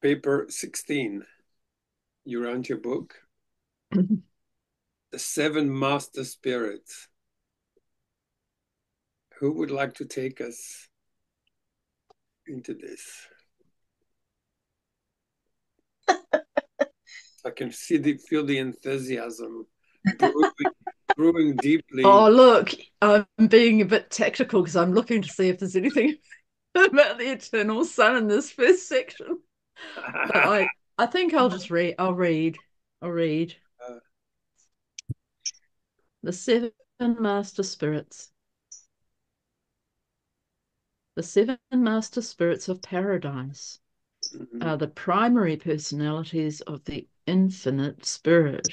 Paper 16, URANTIA book, the seven master spirits. Who would like to take us into this? I can feel the enthusiasm brewing deeply. Oh, look, I'm being a bit tactical because I'm looking to see if there's anything about the eternal sun in this first section. But I think I'll just read. I'll read. I'll read. The seven master spirits. The seven master spirits of paradise are the primary personalities of the infinite spirit.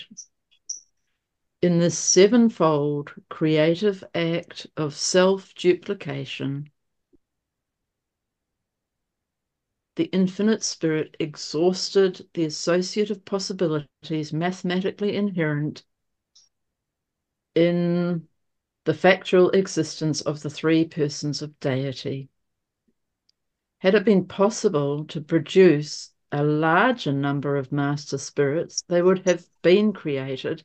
In this sevenfold creative act of self-duplication, the infinite spirit exhausted the associative possibilities mathematically inherent in the factual existence of the three persons of deity. Had it been possible to produce a larger number of master spirits, they would have been created,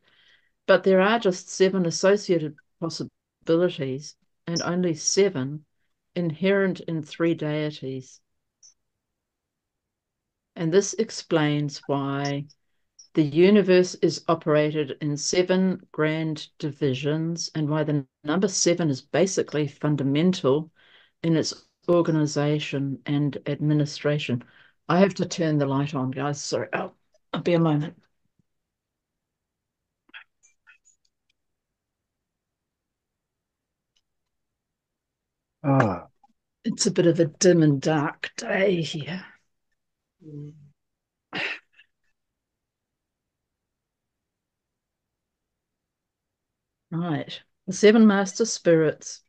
but there are just seven associated possibilities and only seven inherent in three deities. And this explains why the universe is operated in seven grand divisions and why the number seven is basically fundamental in its organization and administration. I have to turn the light on, guys. Sorry. I'll be a moment. Ah. It's a bit of a dim and dark day here. Right. The seven master spirits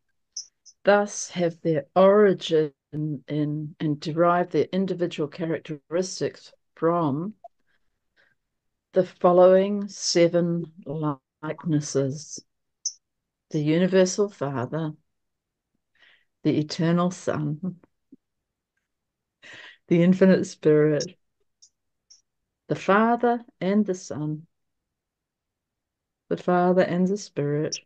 thus have their origin in and derive their individual characteristics from the following seven likenesses: the universal Father, the eternal Son, the infinite Spirit, the Father and the Son, the Father and the Spirit,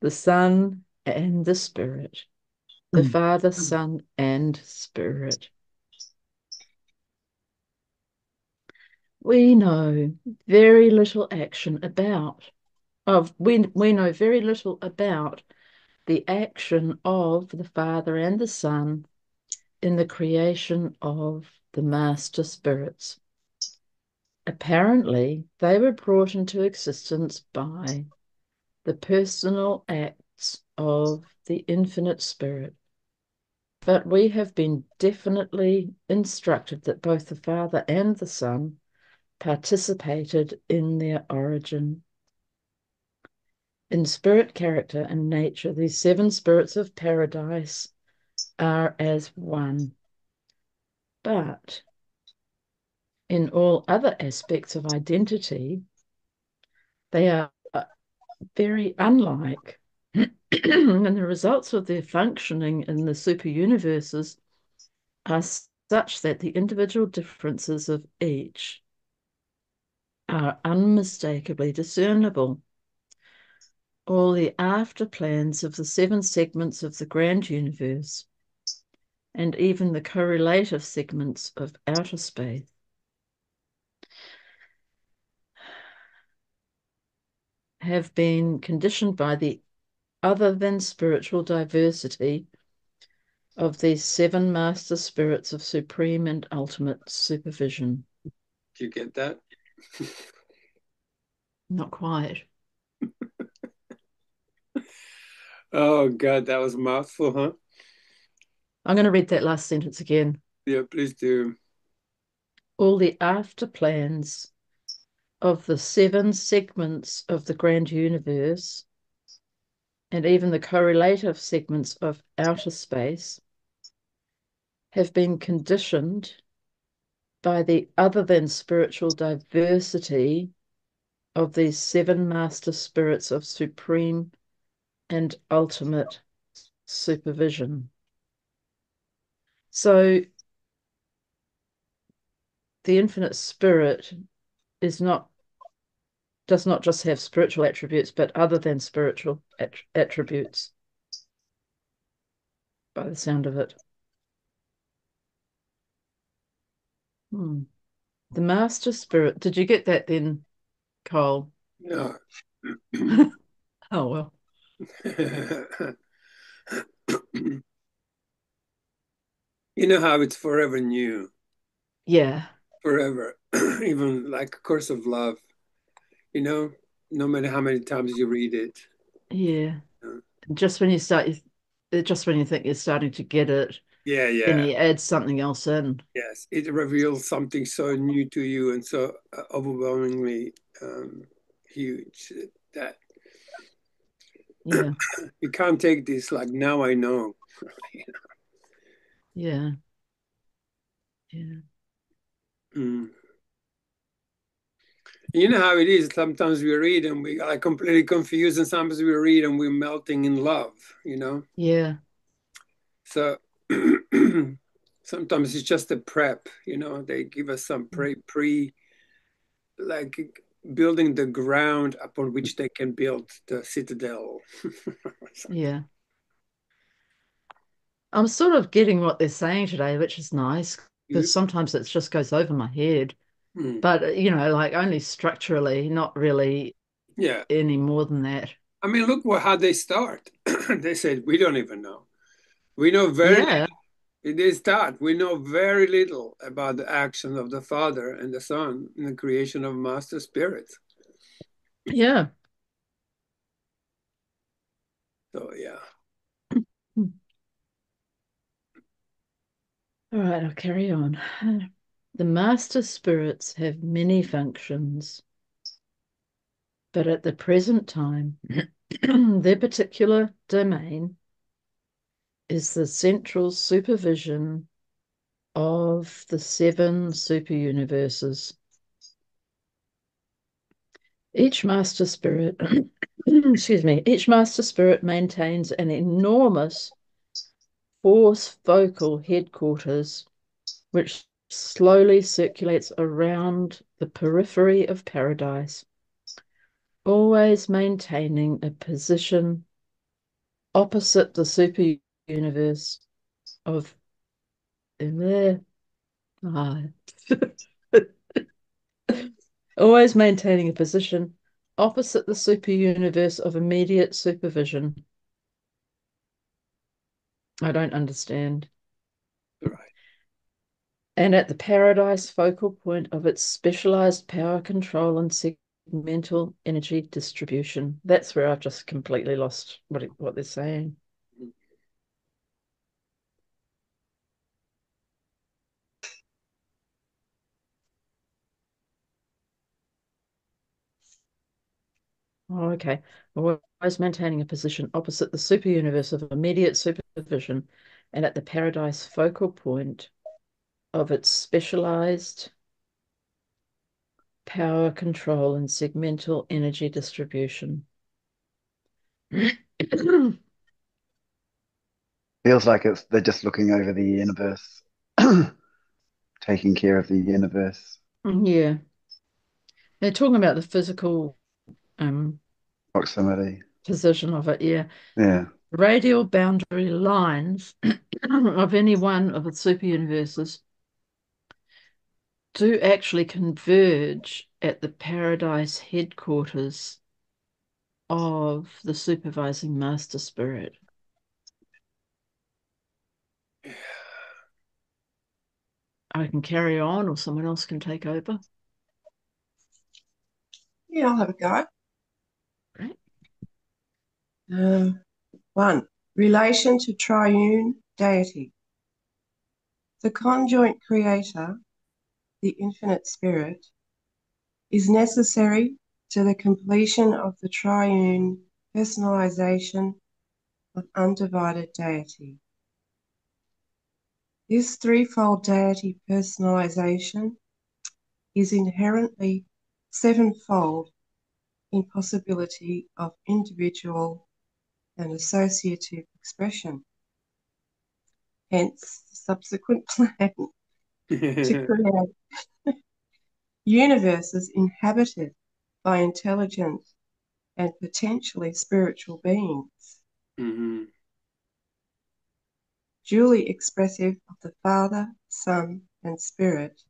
the Son and the Spirit, the Father, Son, and Spirit. We know very little action about we know very little about the action of the Father and the Son in the creation of the master spirits. Apparently, they were brought into existence by the personal acts of the infinite spirit. But we have been definitely instructed that both the Father and the Son participated in their origin. In spirit, character, and nature, these seven spirits of paradise are as one. But in all other aspects of identity, they are very unlike. And the results of their functioning in the super universes are such that the individual differences of each are unmistakably discernible. All the after plans of the seven segments of the grand universe, and even the correlative segments of outer space, have been conditioned by the other than spiritual diversity of these seven master spirits of supreme and ultimate supervision. Do you get that? Not quite. Oh God, that was a mouthful, huh? I'm going to read that last sentence again. Yeah, please do. All the after plans of the seven segments of the grand universe and even the correlative segments of outer space have been conditioned by the other than spiritual diversity of these seven master spirits of supreme and ultimate supervision. So the infinite spirit is not does not just have spiritual attributes, but other than spiritual attributes, by the sound of it. Hmm. The master spirit. Did you get that then, Cole? No. Oh, well. You know how it's forever new, Yeah. forever, even like a course of love, you know, no matter how many times you read it. Yeah. uh, Just when you start, just when you think you're starting to get it, Yeah, then yeah, he adds something else in. yes. It reveals something so new to you and so overwhelmingly um, huge that Yeah. you can't take this like now I know. Yeah. Yeah. Mm. You know how it is. Sometimes we read and we are completely confused, and sometimes we read and we're melting in love, you know? Yeah. So sometimes it's just a prep, you know, they give us some like building the ground upon which they can build the citadel. Yeah. I'm sort of getting what they're saying today, which is nice because sometimes it just goes over my head. Mm. But, like only structurally, not really Yeah. any more than that. I mean, look how they start. They said, we don't even know. We know very Yeah. little. It is that we know very little about the action of the Father and the Son in the creation of master spirits. Yeah. So, yeah. All right, I'll carry on. The master spirits have many functions, but at the present time, their particular domain is the central supervision of the seven superuniverses. Each master spirit, excuse me, each master spirit maintains an enormous force focal headquarters which slowly circulates around the periphery of paradise, always maintaining a position opposite the super universe of ah, always maintaining a position opposite the super universe of immediate supervision. I don't understand. Right. And at the paradise focal point of its specialized power control and segmental energy distribution. That's where I've just completely lost what they're saying. Oh, okay. Always maintaining a position opposite the super universe of immediate supervision and at the paradise focal point of its specialized power control and segmental energy distribution. Feels like they're just looking over the universe, taking care of the universe Yeah. They're talking about the physical um, proximity. position of it. Yeah. Yeah. Radial boundary lines of any one of the superuniverses do actually converge at the paradise headquarters of the supervising master spirit. I can carry on, or someone else can take over. Yeah, I'll have a go. Right? Um, 1. Relation to triune deity. The conjoint creator, the infinite spirit, is necessary to the completion of the triune personalization of undivided deity. This threefold deity personalization is inherently sevenfold in possibility of individual and associative expression. Hence, the subsequent plan to create universes inhabited by intelligent and potentially spiritual beings, duly expressive of the Father, Son, and Spirit,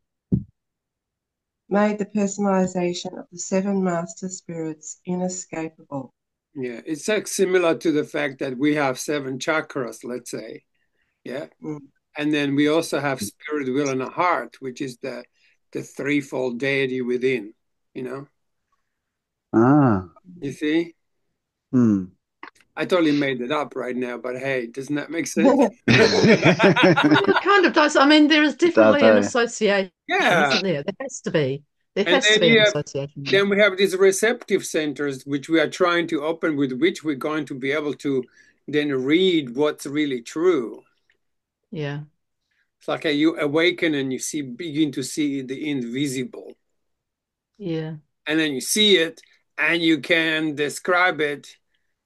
made the personalization of the seven master spirits inescapable. Yeah, it's like similar to the fact that we have 7 chakras, let's say. Yeah. And then we also have spirit, will, and a heart, which is the threefold deity within, you know? Ah. You see? Hmm. I totally made it up right now, but hey, doesn't that make sense? It kind of does. I mean, there is definitely an association, Yeah. isn't there? There has to be. There And has to then be an association. then we have these receptive centers, which we are trying to open, with which we're going to be able to then read what's really true. Yeah. It's like you awaken and you begin to see the invisible. Yeah. And then you see it and you can describe it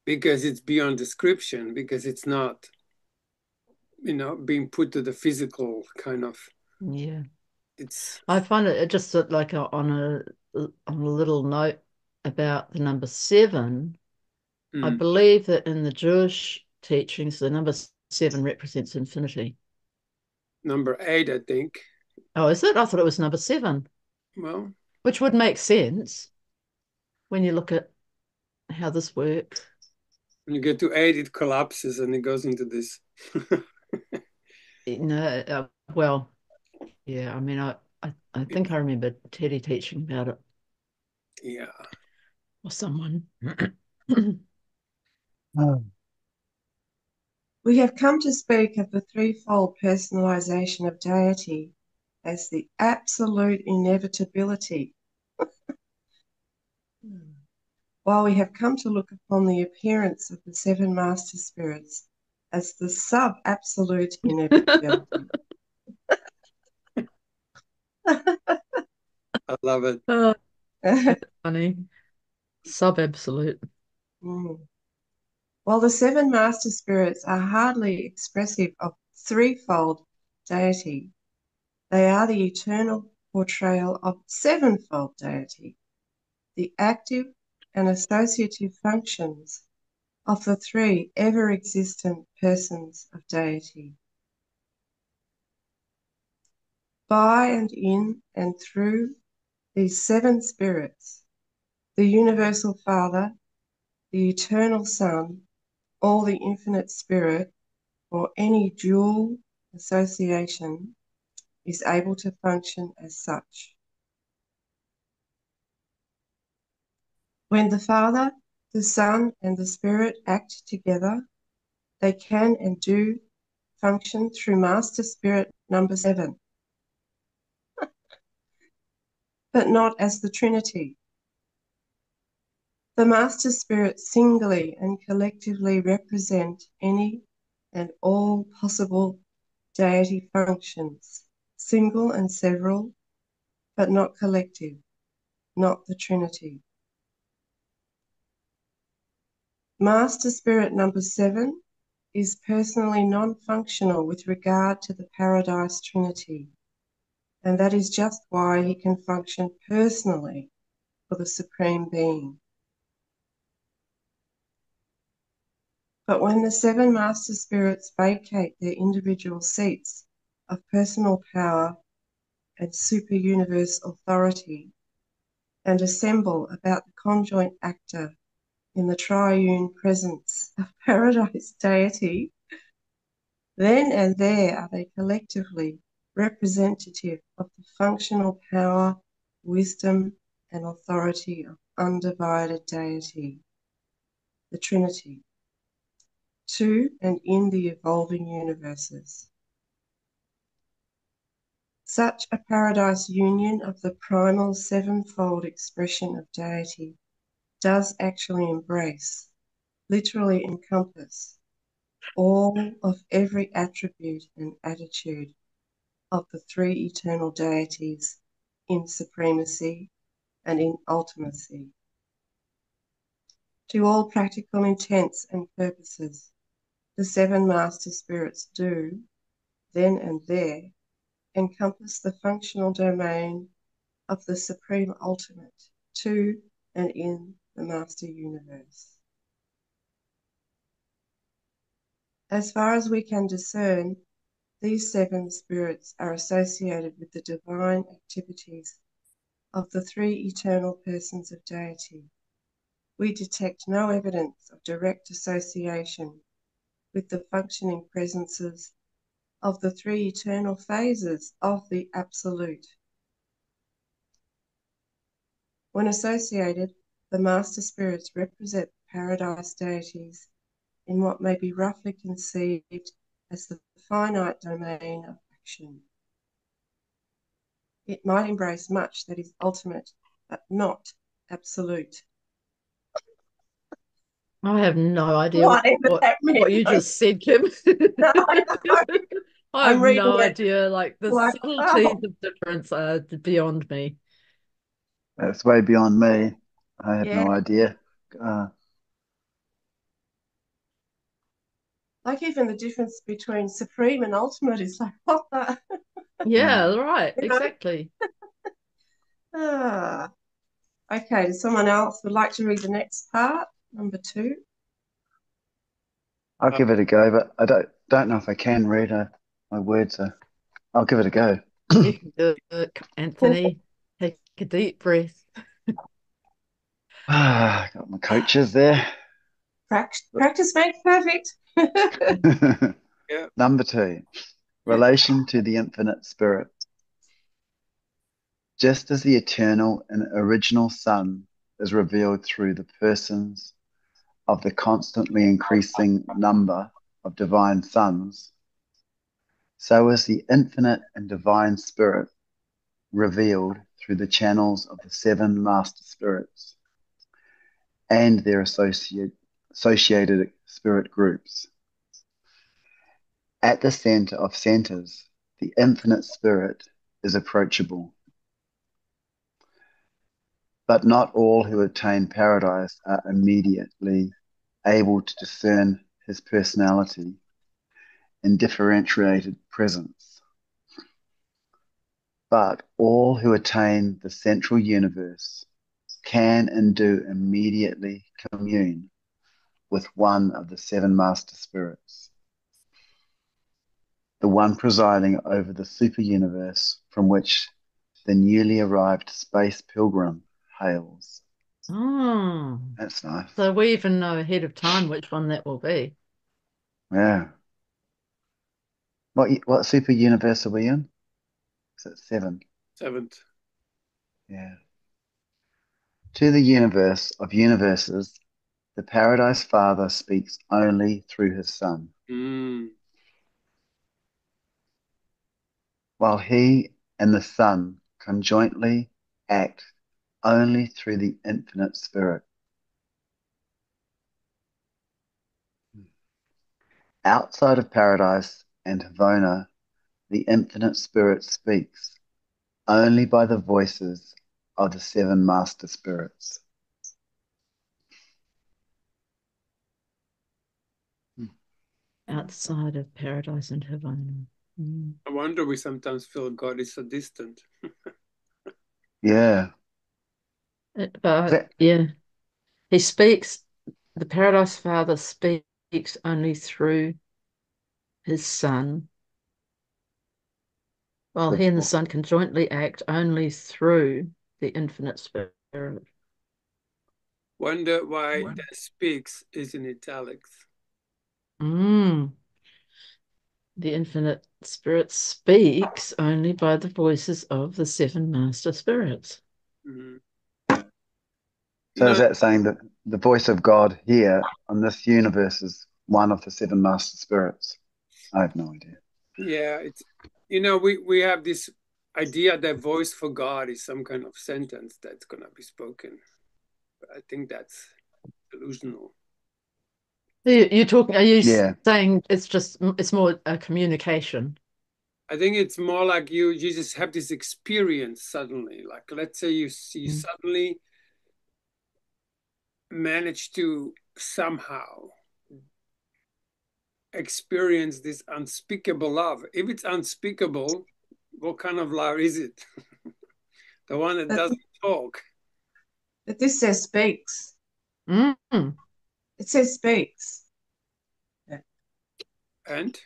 because it's beyond description, because it's not, being put to the physical kind of. Yeah. It's. I find it just like on a little note about the number 7. I believe that in the Jewish teachings, the number 7 represents infinity. Number 8, I think. Oh, is it? I thought it was number 7. Well, which would make sense when you look at how this works. when you get to 8, it collapses and it goes into this. Well, yeah. I mean, I think I remember Teddy teaching about it. Yeah. Or someone. Oh. We have come to speak of the threefold personalization of deity as the absolute inevitability, while we have come to look upon the appearance of the seven master spirits as the sub-absolute inevitability. I love it. Oh, that's funny. Sub-absolute. While the seven master spirits are hardly expressive of threefold deity, they are the eternal portrayal of sevenfold deity, the active and associative functions of the three ever-existent persons of deity. By and in and through these seven spirits, the universal Father, the eternal Son, or the infinite Spirit, or any dual association, is able to function as such. When the Father, the Son, and the Spirit act together, they can and do function through Master Spirit number 7, but not as the Trinity. The Master Spirits singly and collectively represent any and all possible deity functions, single and several, but not collective, not the Trinity. Master Spirit number 7 is personally non-functional with regard to the Paradise Trinity, and that is just why he can function personally for the Supreme Being. But when the seven Master Spirits vacate their individual seats of personal power and super-universe authority and assemble about the conjoint actor in the triune presence of Paradise Deity, then and there are they collectively representative of the functional power, wisdom, and authority of undivided deity, the Trinity, to and in the evolving universes. Such a paradise union of the primal sevenfold expression of deity does actually embrace, literally encompass, all of every attribute and attitude of the three eternal deities in supremacy and in ultimacy. To all practical intents and purposes, the seven master spirits do, then and there, encompass the functional domain of the Supreme Ultimate to and in the Master Universe. As far as we can discern, these 7 spirits are associated with the divine activities of the 3 eternal persons of Deity. We detect no evidence of direct association with the functioning presences of the 3 eternal phases of the Absolute. When associated, the Master Spirits represent paradise deities in what may be roughly conceived as the finite domain of action. It might embrace much that is ultimate, but not absolute. I have no idea what you just said, Kim. No, I know. I have no it. idea. Like the subtleties of difference are beyond me. That's way beyond me. I have no idea. Like even the difference between supreme and ultimate is like, what the? Yeah, right. Exactly. Okay, does someone else would like to read the next part, number 2? I'll give it a go, but I don't know if I can read my words. I'll give it a go. You can do it, Anthony. Take a deep breath. Got my coaches there. Practice makes perfect. Yeah. Number 2, relation to the infinite spirit. Just as the eternal and original Son is revealed through the persons of the constantly increasing number of divine sons, so is the infinite and divine spirit revealed through the channels of the 7 master spirits and their associated spirit groups. At the center of centers, the infinite spirit is approachable. But not all who attain paradise are immediately able to discern his personality in differentiated presence. But all who attain the central universe can and do immediately commune with one of the 7 master spirits, the one presiding over the super universe from which the newly arrived space pilgrim hails. Oh, That's nice. so we even know ahead of time which one that will be. Yeah. What super universe are we in? Is it 7? 7th. Yeah. To the universe of universes, the Paradise Father speaks only through his Son, while he and the Son conjointly act only through the infinite Spirit. Outside of Paradise and Havona, the infinite Spirit speaks only by the voices of the 7 master spirits. Outside of Paradise and Havana. I wonder we sometimes feel God is so distant. Yeah. But yeah, he speaks, the Paradise Father speaks only through his Son, while he and the Son can jointly act only through the infinite Spirit. Wonder why the speaks is in italics. The infinite Spirit speaks only by the voices of the 7 master spirits. So is that saying that the voice of God here on this universe is one of the 7 master spirits? I have no idea. Yeah, it's we have this idea that voice for God is some kind of sentence that's gonna be spoken. But I think that's delusional. Are you saying it's more a communication? I think it's more like you just have this experience suddenly. Like let's say you suddenly manage to somehow experience this unspeakable love. If it's unspeakable, What kind of loud is it? The one that doesn't talk. But this says speaks. Mm. It says speaks. And?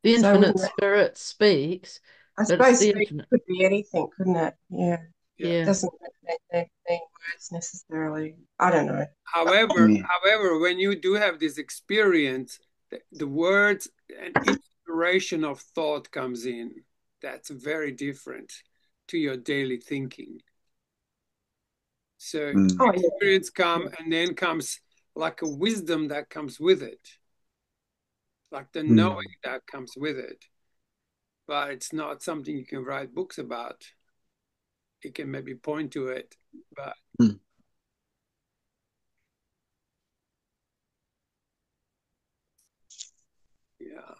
The So infinite spirit speaks, I but it's suppose the speak infinite. could be anything, couldn't it? Yeah. Yeah. It doesn't mean words necessarily. I don't know. However, when you do have this experience, the words and inspiration of thought comes in. That's very different to your daily thinking. So experience come, and then comes like a wisdom that comes with it, like the knowing that comes with it. But it's not something you can write books about. You can maybe point to it, but yeah.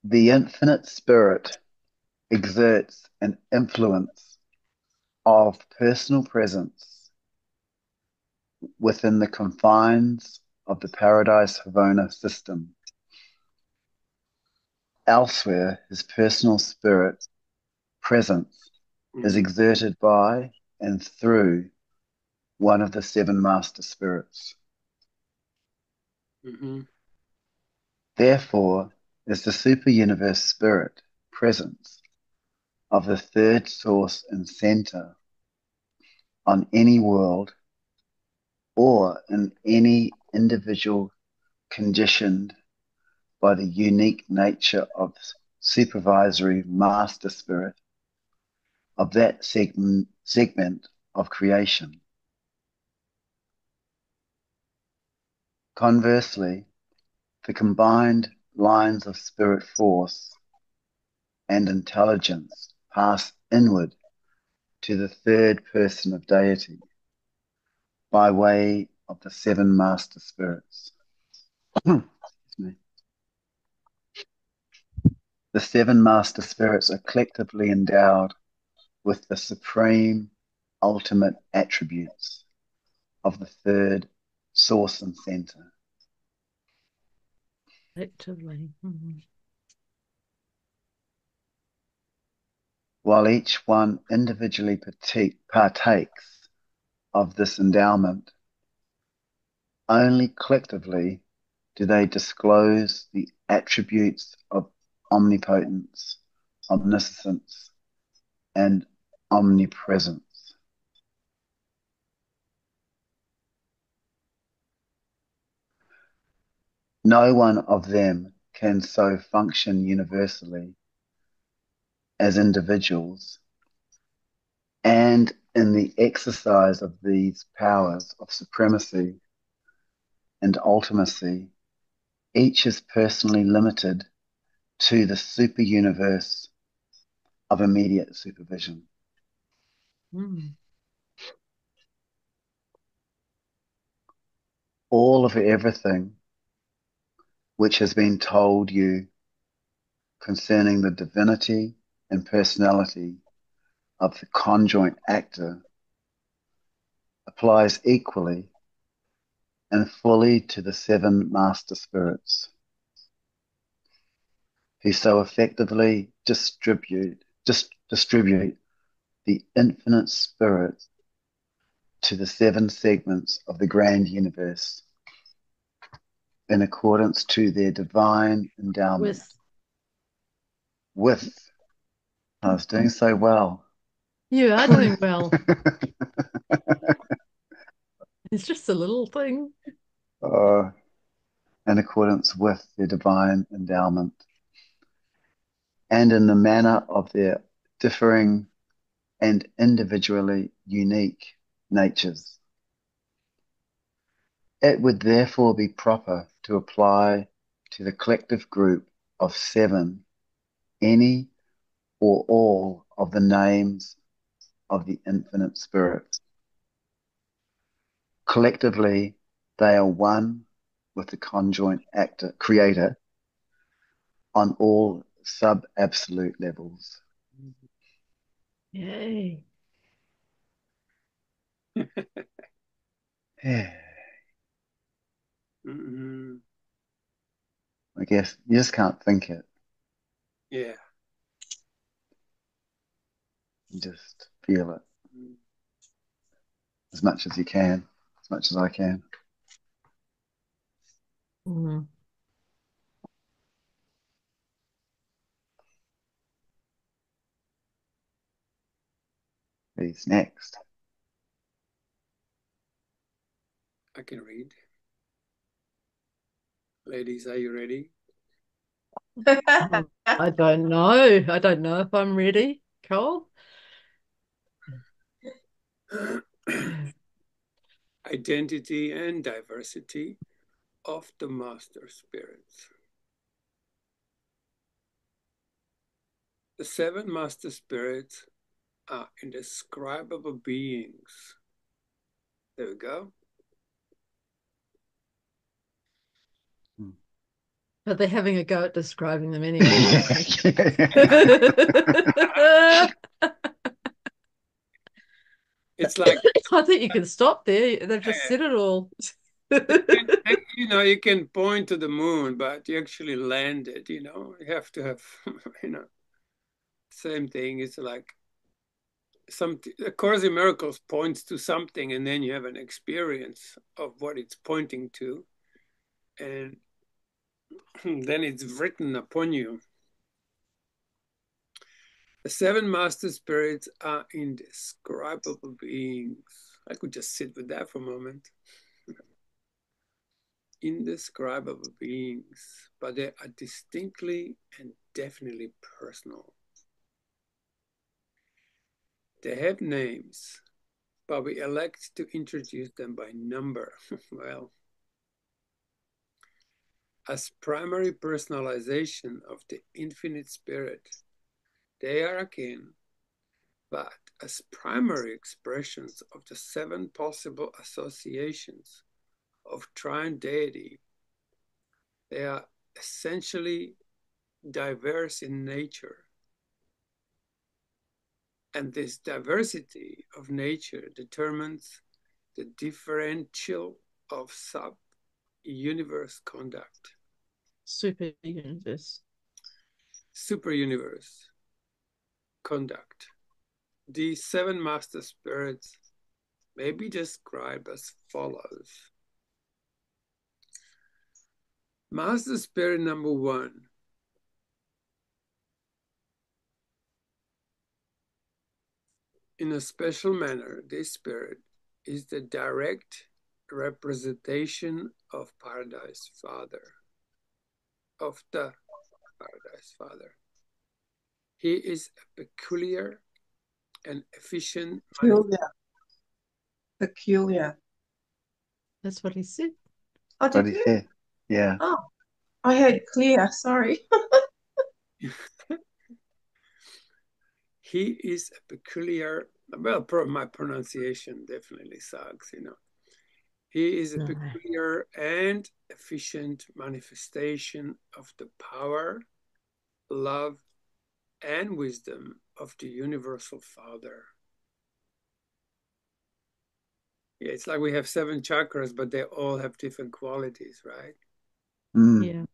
The infinite spirit exerts an influence of personal presence within the confines of the Paradise Havona system. Elsewhere, his personal spirit presence is exerted by and through one of the seven master spirits. Therefore, is the super universe spirit presence of the third source and center on any world or in any individual conditioned by the unique nature of supervisory master spirit of that segment of creation. Conversely, the combined lines of spirit force and intelligence pass inward to the third person of deity by way of the seven master spirits. The seven master spirits are collectively endowed with the supreme ultimate attributes of the third source and center. Collectively. While each one individually partakes of this endowment, only collectively do they disclose the attributes of omnipotence, omniscience, and omnipresence. No one of them can so function universally as individuals, and in the exercise of these powers of supremacy and ultimacy, each is personally limited to the super universe of immediate supervision. All of everything which has been told you concerning the divinity and personality of the conjoint actor applies equally and fully to the seven master spirits who so effectively distribute the infinite spirit to the seven segments of the grand universe in accordance to their divine endowment. With. I was doing so well. You are doing well. It's just a little thing. In accordance with their divine endowment and in the manner of their differing and individually unique natures. It would therefore be proper to apply to the collective group of seven any or all of the names of the infinite spirit. Collectively, they are one with the conjoint creator on all sub-absolute levels. Yay. Yeah. guess you just can't think it. Yeah. You just feel it as much as you can, as much as I can. Mm. Who's next? I can read. Ladies, are you ready? I don't know. I don't know if I'm ready, Cole. Identity and diversity of the master spirits. The seven master spirits are indescribable beings. There we go. But they're having a go at describing them anyway. It's like I think you can stop there. They've just said it all. you can point to the moon, but you actually land it, you have to have, same thing. It's like A Course in Miracles points to something, and then you have an experience of what it's pointing to, and then it's written upon you. The seven master spirits are indescribable beings. I could just sit with that for a moment. Indescribable beings, but they are distinctly and definitely personal. They have names, but we elect to introduce them by number. Well, as primary personalization of the infinite spirit, they are akin, but as primary expressions of the seven possible associations of Triune Deity, they are essentially diverse in nature. And this diversity of nature determines the differential of sub-universe conduct. Super universe. Super universe conduct. These seven master spirits may be described as follows. Master spirit number 1. In a special manner, this spirit is the direct representation of Paradise Father, of the Paradise Father. He is a peculiar and efficient. Peculiar. That's what he said. Oh, did you? Say? Yeah. Oh, I heard clear. Sorry. He is a peculiar, well, my pronunciation definitely sucks, He is a peculiar and efficient manifestation of the power, love, and wisdom of the Universal Father. Yeah, it's like we have 7 chakras, but they all have different qualities, right? Yeah.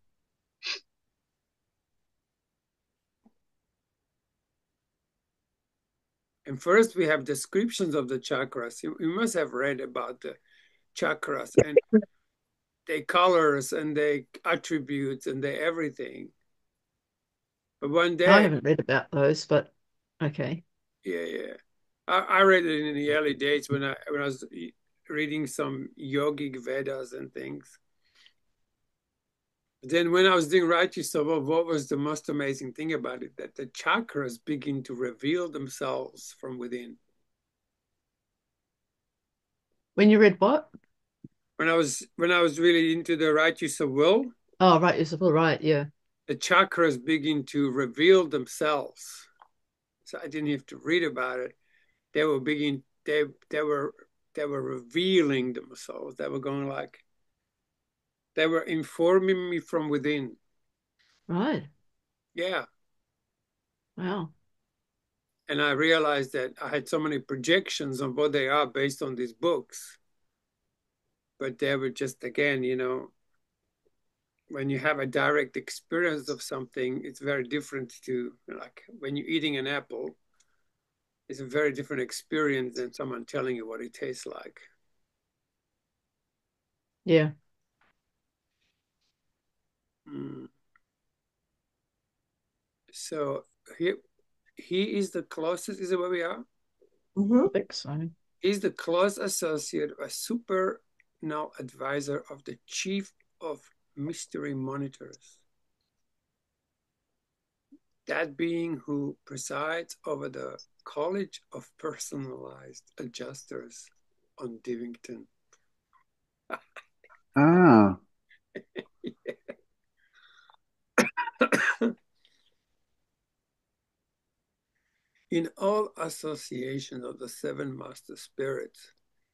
And first we have descriptions of the chakras. You must have read about the chakras and their colors and their attributes and their everything. But one day, I haven't read about those, but okay. yeah. I read it in the early days when I was reading some yogic Vedas and things. Then when I was doing Righteous Love, what was the most amazing thing about it? That the chakras begin to reveal themselves from within. When you read what? When I was really into the Righteous of Will. Oh, right, you're supposed right, yeah. The chakras begin to reveal themselves. So I didn't have to read about it. They were revealing themselves. They were going like, they were informing me from within. Right. Yeah. Wow. And I realized that I had so many projections on what they are based on these books. But they were just, again, when you have a direct experience of something, it's very different to, like, when you're eating an apple, it's a very different experience than someone telling you what it tastes like. Yeah. So he is the closest, is it where we are? I think so. He's the close associate or super now advisor of the chief of mystery monitors. That being who presides over the College of Personalized Adjusters on Divington. Ah. In all associations of the seven master spirits,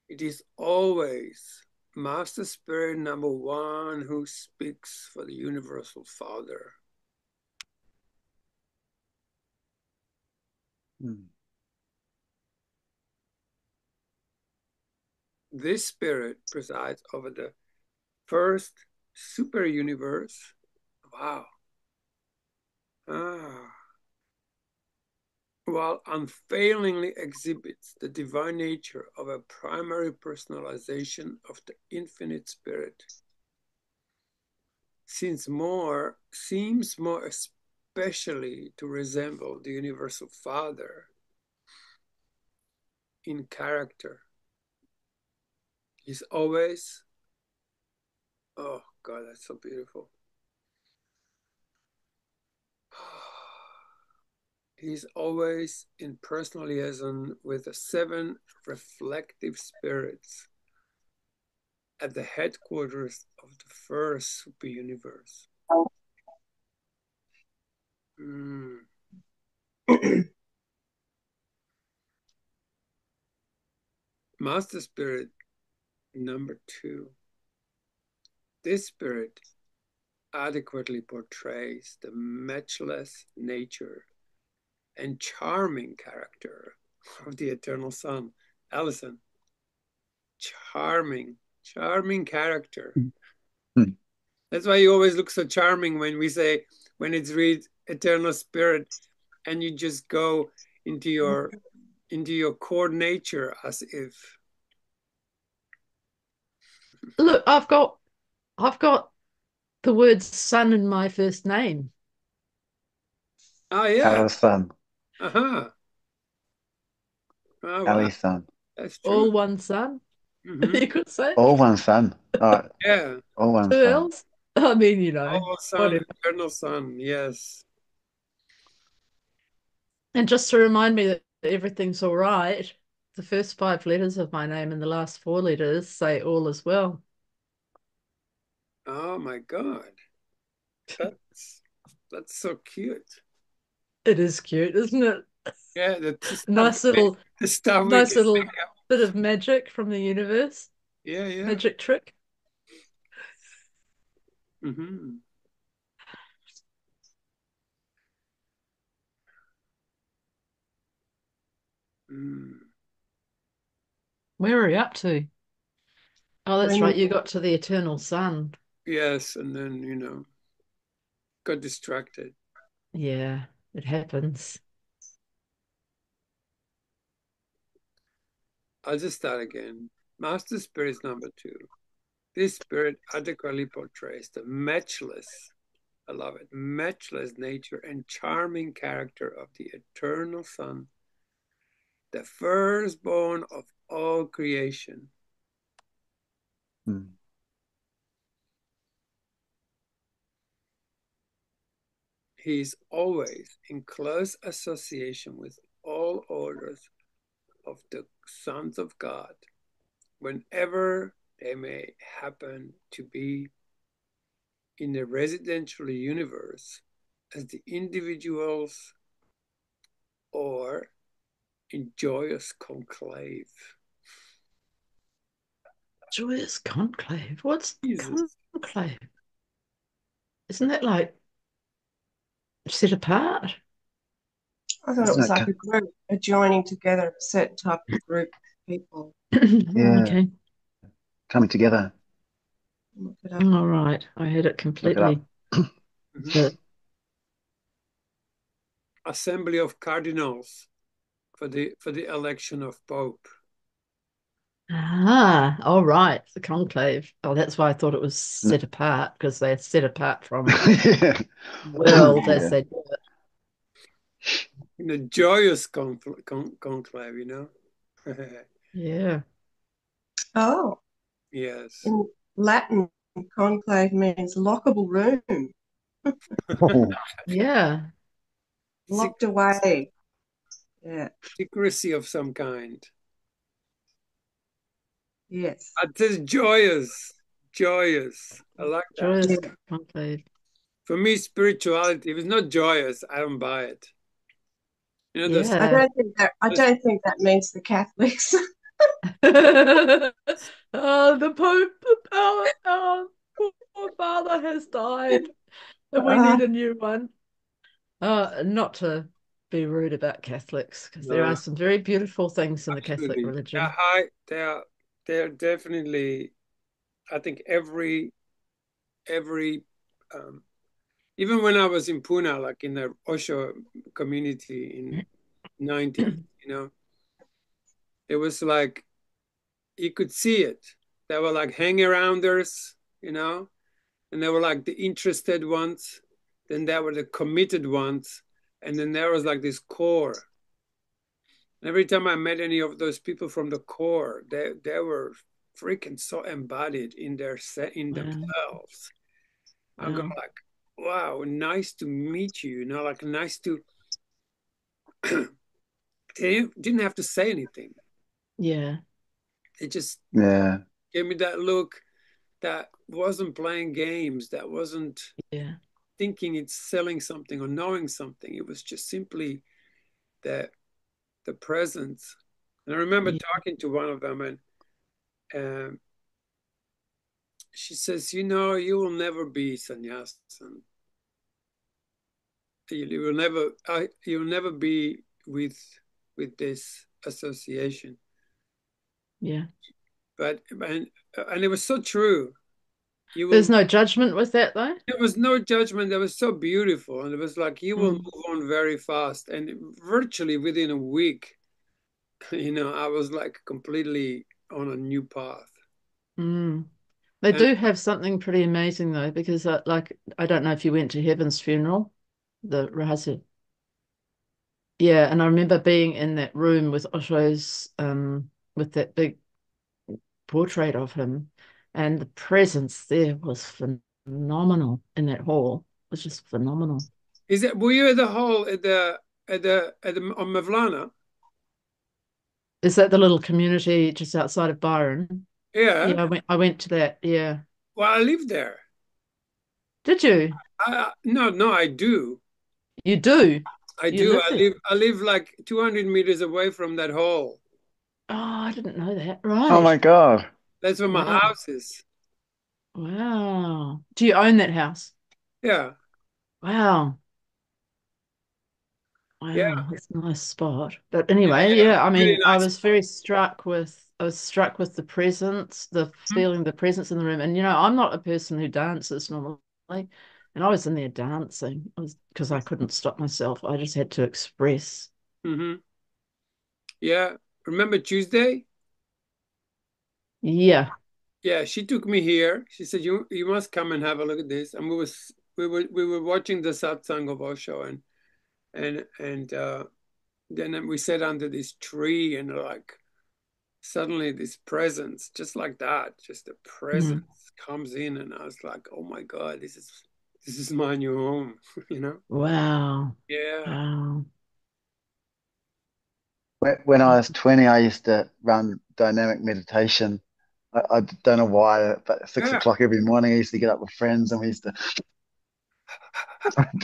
it is always Master Spirit number one who speaks for the Universal Father. This spirit presides over the first super universe. Wow. While unfailingly exhibits the divine nature of a primary personalization of the infinite spirit. Seems more especially to resemble the Universal Father in character. He's always, oh God, that's so beautiful. He's always in personal liaison with the seven reflective spirits at the headquarters of the first super universe. Master Spirit number two. This spirit adequately portrays the matchless nature and charming character of the Eternal Son. Alison, charming character. That's why you always look so charming when it's read Eternal Spirit, and you just go into your core nature as if. Look, I've got the word son in my first name. Oh yeah. Alison. Oh wow. Alison. That's true. All one son. You could say. All one son. Oh, yeah. All one Who son. else? I mean, All Son, Eternal Son, yes. And just to remind me that everything's all right, the first 5 letters of my name and the last 4 letters say all is well. Oh my God. That's so cute. It is cute, isn't it? Yeah, nice little bit of magic from the universe. Yeah. Magic trick. Where are you up to? Oh, that's right. You got to the Eternal Son. Yes, and then, got distracted. Yeah, it happens. I'll just start again. Master Spirit is number 2. This spirit adequately portrays the matchless, I love it, matchless nature and charming character of the Eternal Son, the firstborn of all creation. He is always in close association with all orders of the sons of God, whenever they may happen to be in the residential universe as the individuals or in joyous conclave. Joyous conclave? What's Jesus. conclave? Isn't that like set apart? I thought it was like a group, a joining together, a certain type of group of people. Yeah. Okay. Coming together. Look it up. All right. I had it Look it completely. up. Assembly of Cardinals for the election of Pope. All right. The conclave. Oh, that's why I thought it was set apart, because they're set apart from Yeah. the world as Yeah. they do it. In a joyous conclave, Yeah. Oh, Yes. in Latin, conclave means lockable room, Yeah. locked away. Yeah. Secrecy of some kind. Yes. It says joyous. Joyous. I like that. Joyous Yeah. conclave. For me, spirituality, if it's not joyous, I don't buy it. There's I Yeah. don't think that. I don't think that means the Catholics. The Pope, our poor father has died, and we Uh, need a new one. Not to be rude about Catholics, because there no, are some very beautiful things in the Catholic absolutely. They're religion. high. They're definitely. I think every um, even when I was in Pune, like in the Osho community in 90s, it was like you could see it. There were like hang arounders, and there were like the interested ones, then there were the committed ones, and then there was like this core. Every time I met any of those people from the core, they were freaking so embodied in in Wow. themselves. I go Wow. like, wow, nice to meet you. Like nice to. They didn't have to say anything. Yeah. They just Yeah. gave me that look that wasn't playing games, that wasn't Yeah. thinking it's selling something or knowing something. It was just simply the the presence. And I remember Yeah. talking to one of them, and um, she says, you will never be sannyasin. You will never, you will never be with this association. Yeah. But and it was so true. You There's will. no judgment with that, though. There was no judgment. That was so beautiful, and it was like you will Mm. move on very fast, and virtually within a week, I was like completely on a new path. Mm. They And do have something pretty amazing, though, because like I don't know if you went to Heaven's funeral, the Rahasia. Yeah, and I remember being in that room with Osho's with that big portrait of him, and the presence there was phenomenal in that hall. It was just phenomenal. were you at the hall at the on Mavlana? Is that the little community just outside of Byron? Yeah. Yeah, I went to that. Yeah. Well, I live there. Did you? No, I do. You do? I You do. live there? I live like 200 meters away from that hall. Oh, I didn't know that. Oh Right. my God. That's where my Wow. house is. Wow. Do you own that house? Yeah. Wow. Yeah. Wow, that's a nice spot. But Yeah. anyway, Yeah. yeah, I Really mean, I nice. was very struck with the presence, the feeling, the presence in the room. And I'm not a person who dances normally. And I was in there dancing. I was because I couldn't stop myself. I just had to express. Mm-hmm. Yeah. Remember Tuesday? Yeah. Yeah, she took me here. She said, "You must come and have a look at this." And we were watching the satsang of Osho, and then we sat under this tree, and like suddenly this presence, just like that, just the Mm. presence comes in, and I was like, "Oh my God, this is my new home," you know? Wow. Yeah. Wow. When I was 20, I used to run dynamic meditation. I don't know why, but at six Yeah. o'clock every morning, I used to get up with friends and we used to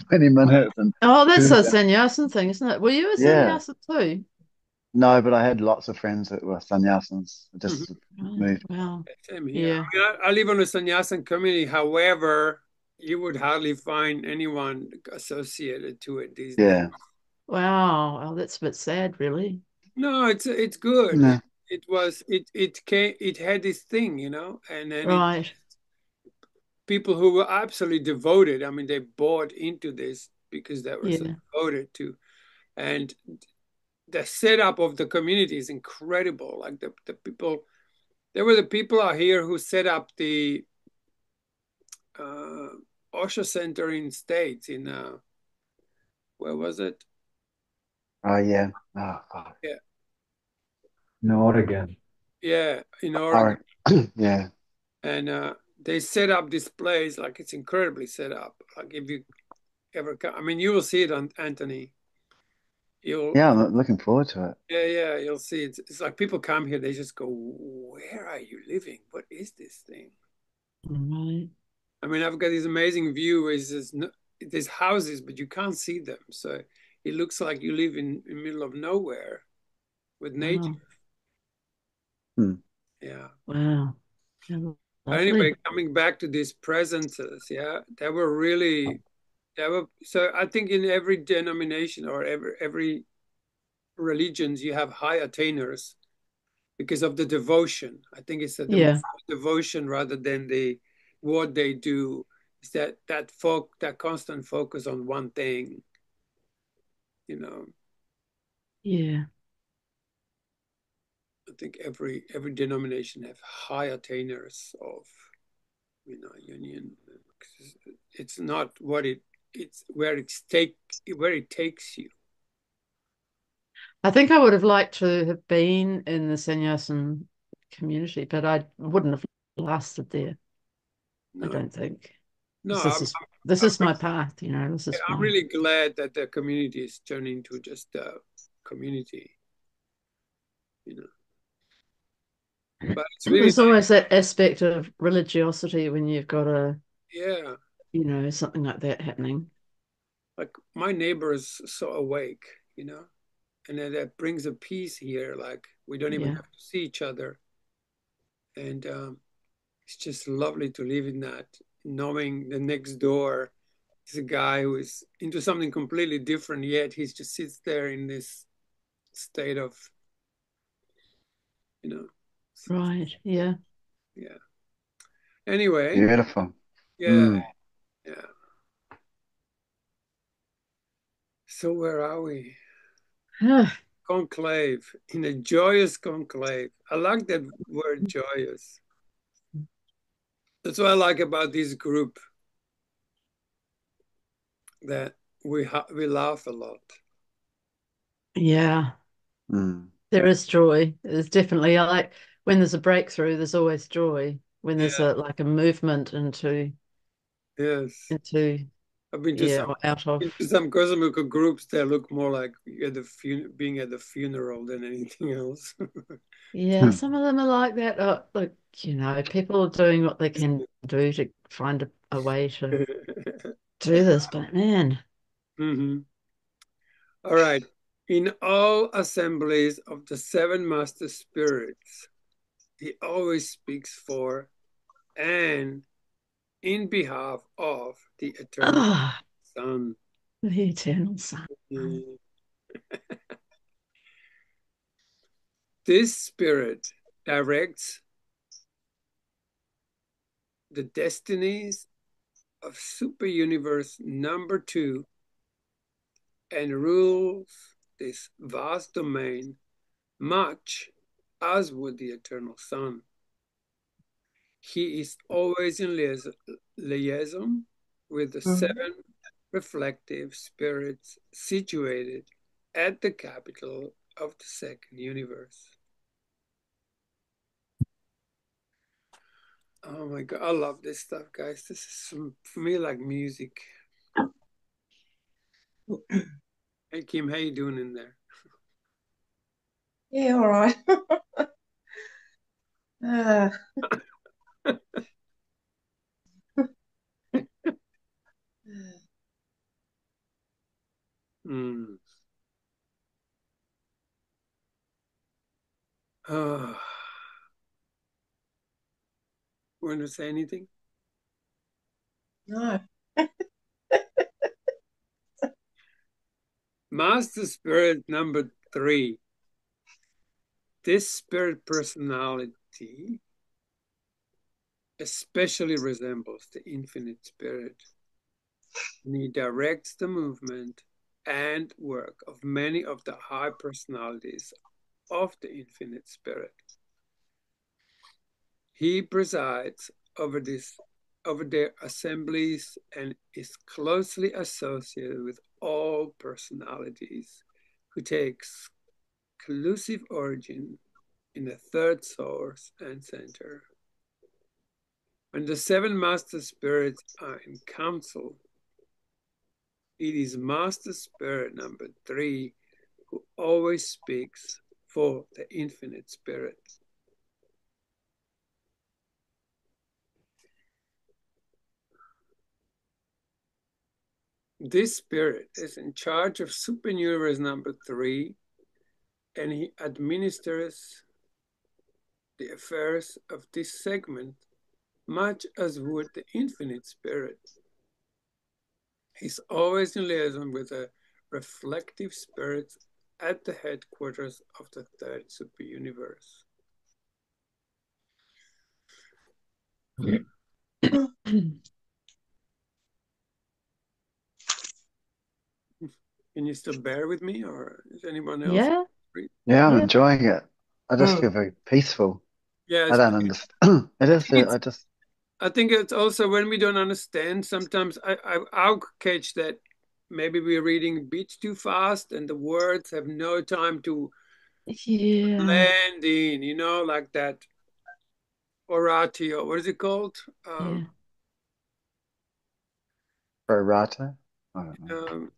20 minutes and Oh, that's do a that. sannyasin thing, isn't it? Were you a Yeah. sannyasin too? No, but I had lots of friends that were sannyasins. I Mhm. just Oh, moved. wow. Same here. Yeah. I mean, I live on a sannyasin community. However, you would hardly find anyone associated to it these days. Yeah. Wow. Oh, that's a bit sad, really. No, it's good. Yeah. It had this thing, and then Right. people who were absolutely devoted. I mean, they bought into this because they were so devoted to. And the setup of the community is incredible. Like the people, there were the people out here who set up the Osher Center in States in where was it? Oh yeah. Oh, fuck. Yeah, In Oregon. yeah, in Oregon. Yeah. And they set up this place like it's incredibly set up. Like if you ever come, I mean, you will see it on Anthony. You'll Yeah, I'm looking forward to it. yeah, you'll see it. It's like people come here, they just go, "Where are you living? What is this thing?" Right. I mean, I've got this amazing view. There's houses, but you can't see them, so it looks like you live in the middle of nowhere with nature. Wow. Hmm. Yeah. Wow. But anyway, coming back to these presences, yeah, they were really, they were. So I think in every denomination or every religions, you have high attainers because of the devotion. I think it's the devotion rather than the what they do. Is that constant focus on one thing, you know. Yeah. I think every denomination have high attainers of, union. It's not what it's where it takes you. I think I would have liked to have been in the Sannyasin community, but I wouldn't have lasted there. No. I don't think. No, this is my path, This is I'm really glad that the community is turning into just a community, But it's really There's always that aspect of religiosity when you've got something like that happening. Like my neighbor is so awake, and then that brings a peace here. Like we don't even have to see each other, and it's just lovely to live in that, knowing the next door is a guy who is into something completely different, yet he just sits there in this state of, Right. Yeah. Yeah. Anyway. Beautiful. Yeah. Yeah. So where are we? Conclave, in a joyous conclave. I like that word, joyous. That's what I like about this group, that we laugh a lot. Yeah. There is joy. There's definitely, I like when there's a breakthrough, there's always joy. When there's a movement into I've been to some cosmical groups that look more like being at the funeral than anything else. Yeah, some of them are like that. Look, people are doing what they can do to find a way to do this, but man. All right. In all assemblies of the seven master spirits, he always speaks for and in behalf of the eternal Son. The eternal Son. This spirit directs the destinies of super universe number 2 and rules this vast domain much as would the eternal Son. He is always in liaison with the 7 reflective spirits situated at the capital of the second universe. Oh my God, I love this stuff, guys. This is for me like music. Hey Kim, how you doing in there? Yeah, all right. Mm. Oh. Want to say anything? No. Master Spirit number 3. This spirit personality especially resembles the infinite spirit, and he directs the movement and work of many of the high personalities of the infinite spirit. He presides over their assemblies and is closely associated with all personalities who take exclusive origin in the third source and center. When the seven master spirits are in council, it is master spirit number 3 who always speaks for the infinite spirit. This spirit is in charge of superuniverse number 3, and he administers the affairs of this segment much as would the infinite spirit. He's always in liaison with the reflective spirits at the headquarters of the third superuniverse. Can you still bear with me, or is anyone else? Yeah. Yeah, I'm Yeah. enjoying it. I just feel very peaceful. Yeah, I don't understand. It is. I think it's also when we don't understand, sometimes I'll catch that maybe we're reading a bit too fast and the words have no time to blend in, you know, like that oratio, what is it called? Yeah. Prorata? I don't know.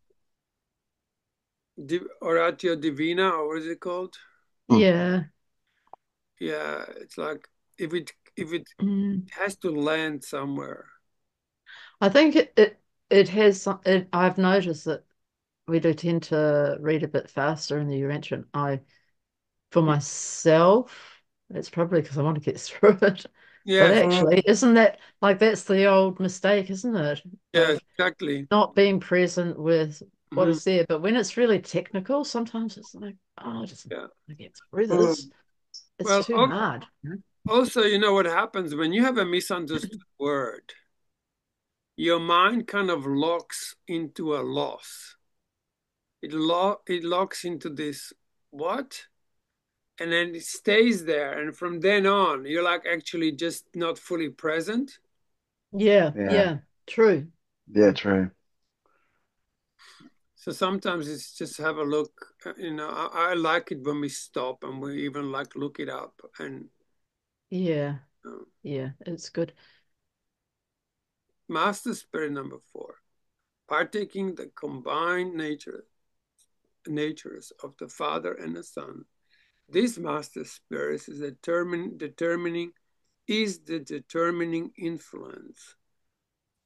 Oratio divina, or what is it called? Yeah. Yeah, it's like if it has to land somewhere. I think it has I've noticed that we do tend to read a bit faster in the Urantian. For myself, it's probably because I want to get through it. But Yes. actually, isn't that like that's the old mistake, isn't it? Yes, Of exactly. not being present with what is there. But when it's really technical, sometimes it's like, oh, I just want to get through this. It's Well, too hard. also, you know what happens when you have a misunderstood word, your mind kind of locks into a loss. It locks into this what? And then it stays there. And from then on, you're like actually just not fully present. Yeah. True. Yeah, true. So sometimes it's just have a look. You know, I like it when we stop and we even like look it up. And Yeah, it's good. Master Spirit number 4, partaking the combined natures of the Father and the Son. This Master Spirit is the determining influence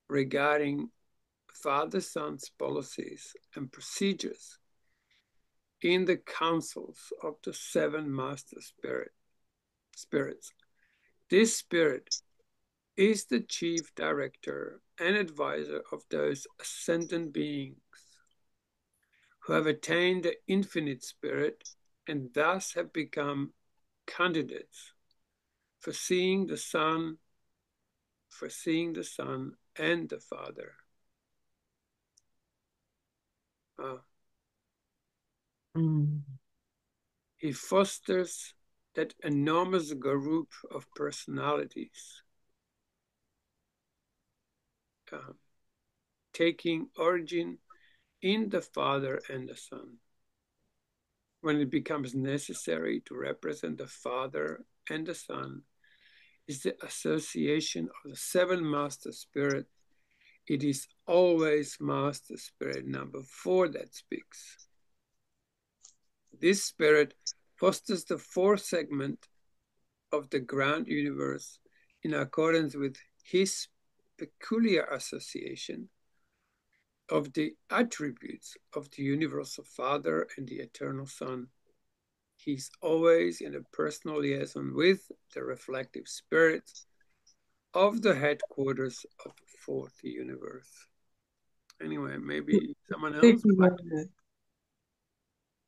regarding Father-Son's policies and procedures in the councils of the 7 Master Spirits. This spirit is the chief director and advisor of those ascendant beings who have attained the infinite spirit and thus have become candidates for seeing the Son and the Father. He fosters that enormous group of personalities taking origin in the Father and the Son. When it becomes necessary to represent the Father and the Son, is the association of the 7 Master Spirit. It is always Master Spirit number 4 that speaks. This spirit fosters the 4th segment of the ground universe in accordance with his peculiar association of the attributes of the universal Father and the eternal Son. He's always in a personal liaison with the reflective spirits of the headquarters of the 4th universe. Anyway, maybe someone else?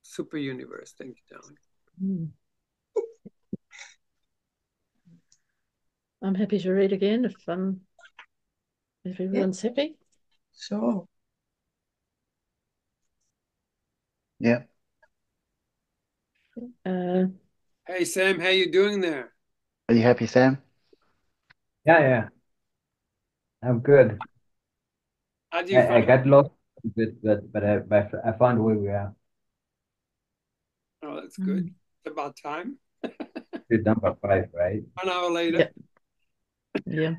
Super universe. Thank you, darling. I'm happy to read again if everyone's happy. Sure. Yeah. Hey, Sam, how you doing there? Are you happy, Sam? Yeah. I'm good. How do you I find? got lost a bit, but I found where we are. Oh, that's good. It's about time. To number 5, right? 1 hour later. Yeah.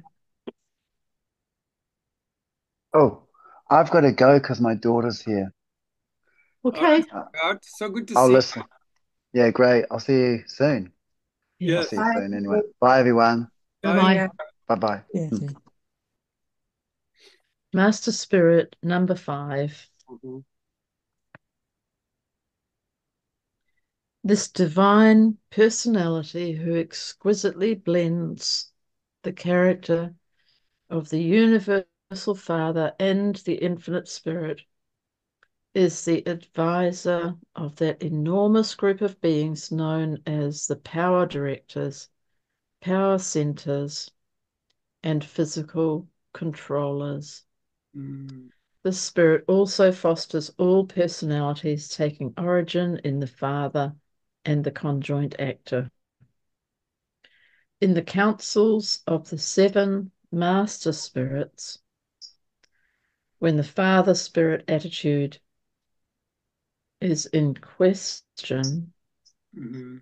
Oh, I've got to go because my daughter's here. Okay. So good to I'll see listen. Yeah, great. I'll see you soon. you. I'll Yes. see you Bye. soon anyway. Bye, everyone. Bye. Bye-bye. Bye-bye. Master Spirit number 5. Mhm. This divine personality who exquisitely blends the character of the universal Father and the infinite Spirit is the advisor of that enormous group of beings known as the power directors, power centers, and physical controllers. Mm. The Spirit also fosters all personalities taking origin in the Father and the conjoint actor. In the councils of the 7 Master Spirits, when the Father Spirit attitude is in question, Mhm.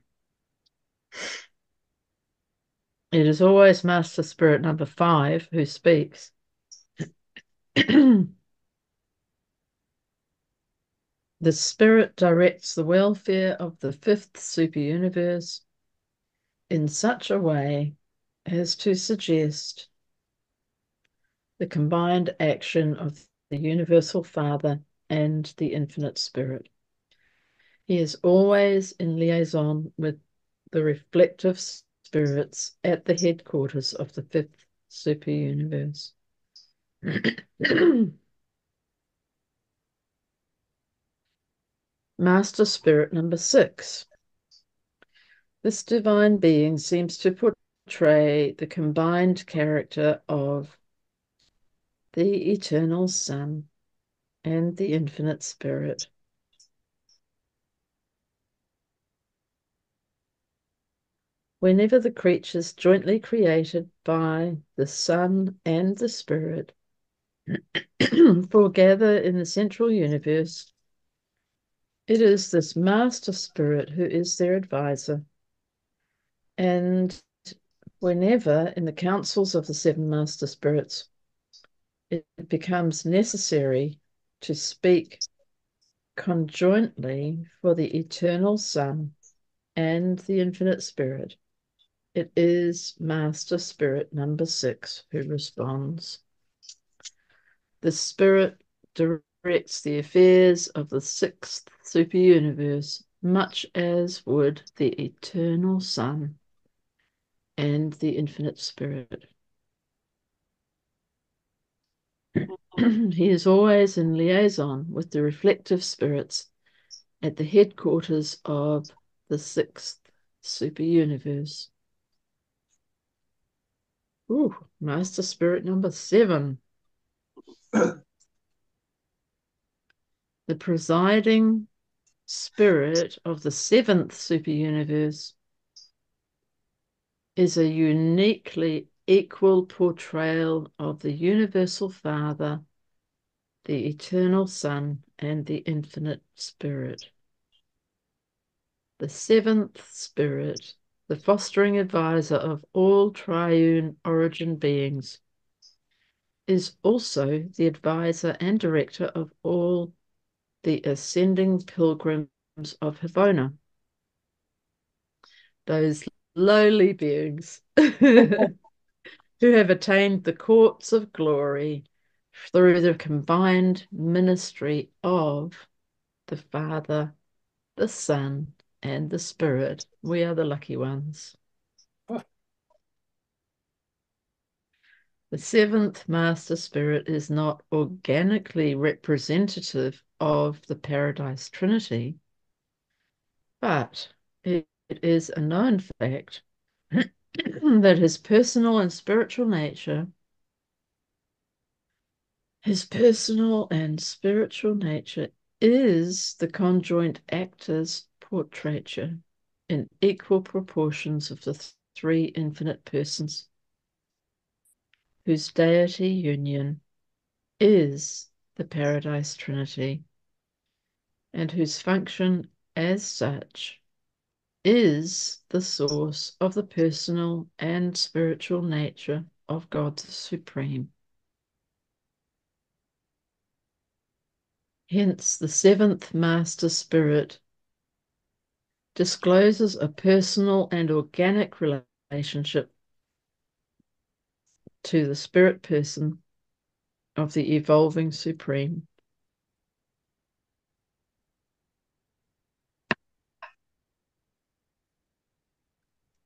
it is always Master Spirit number 5 who speaks. The Spirit directs the welfare of the 5th super universe in such a way as to suggest the combined action of the Universal Father and the Infinite Spirit. He is always in liaison with the reflective spirits at the headquarters of the 5th super universe. Master Spirit number 6. This divine being seems to portray the combined character of the Eternal Son and the Infinite Spirit. Whenever the creatures jointly created by the Son and the Spirit foregather in the central universe, it is this Master Spirit who is their advisor. And whenever in the councils of the 7 Master Spirits it becomes necessary to speak conjointly for the Eternal Son and the Infinite Spirit, it is Master Spirit number 6 who responds. The Spirit directs the affairs of the 6th super universe, much as would the Eternal Son and the Infinite Spirit. He is always in liaison with the reflective spirits at the headquarters of the 6th super universe. Ooh, Master Spirit number 7. The presiding spirit of the 7th super universe is a uniquely equal portrayal of the Universal Father, the Eternal Son, and the Infinite Spirit. The 7th Spirit, the fostering advisor of all triune origin beings, is also the advisor and director of all the ascending pilgrims of Havona, those lowly beings who have attained the courts of glory through the combined ministry of the Father, the Son, and the Spirit. We are the lucky ones. The 7th Master Spirit is not organically representative of the Paradise Trinity, but it is a known fact that his personal and spiritual nature is the conjoint actor's portraiture in equal proportions of the three infinite persons, whose deity union is the Paradise Trinity, and whose function as such is the source of the personal and spiritual nature of God the Supreme. Hence, the seventh Master Spirit discloses a personal and organic relationship to the spirit person of the evolving Supreme.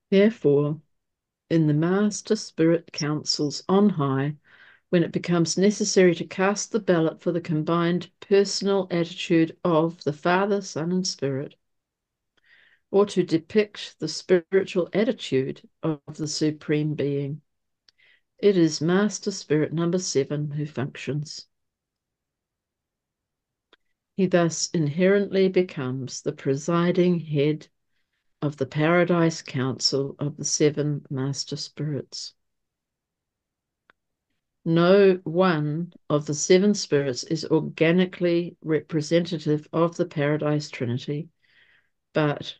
Therefore, in the Master Spirit councils on high, when it becomes necessary to cast the ballot for the combined personal attitude of the Father, Son, and Spirit, or to depict the spiritual attitude of the Supreme Being, it is Master Spirit number 7 who functions. He thus inherently becomes the presiding head of the Paradise Council of the 7 Master Spirits. No one of the 7 spirits is organically representative of the Paradise Trinity, but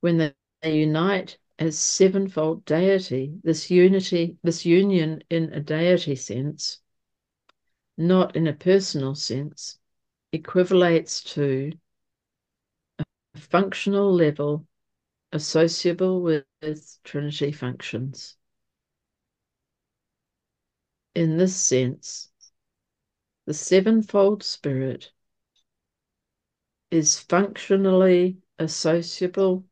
when they unite as sevenfold deity, this union in a deity sense, not in a personal sense, equivalates to a functional level associable with Trinity functions. In this sense, the sevenfold spirit is functionally associable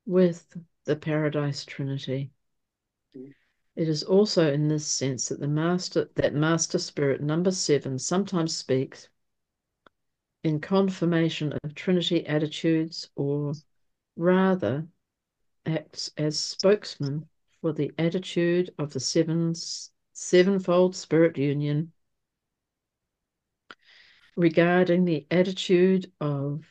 with the Paradise Trinity. It is also in this sense that Master Spirit number 7 sometimes speaks in confirmation of Trinity attitudes, or rather acts as spokesman for the attitude of the sevenfold spirit union regarding the attitude of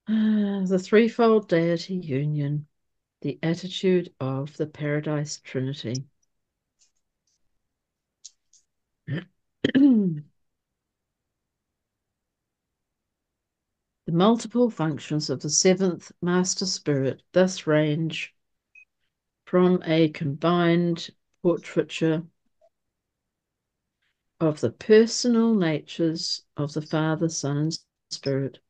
the threefold deity union, the attitude of the Paradise Trinity. The multiple functions of the seventh Master Spirit thus range from a combined portraiture of the personal natures of the Father, Son, and Spirit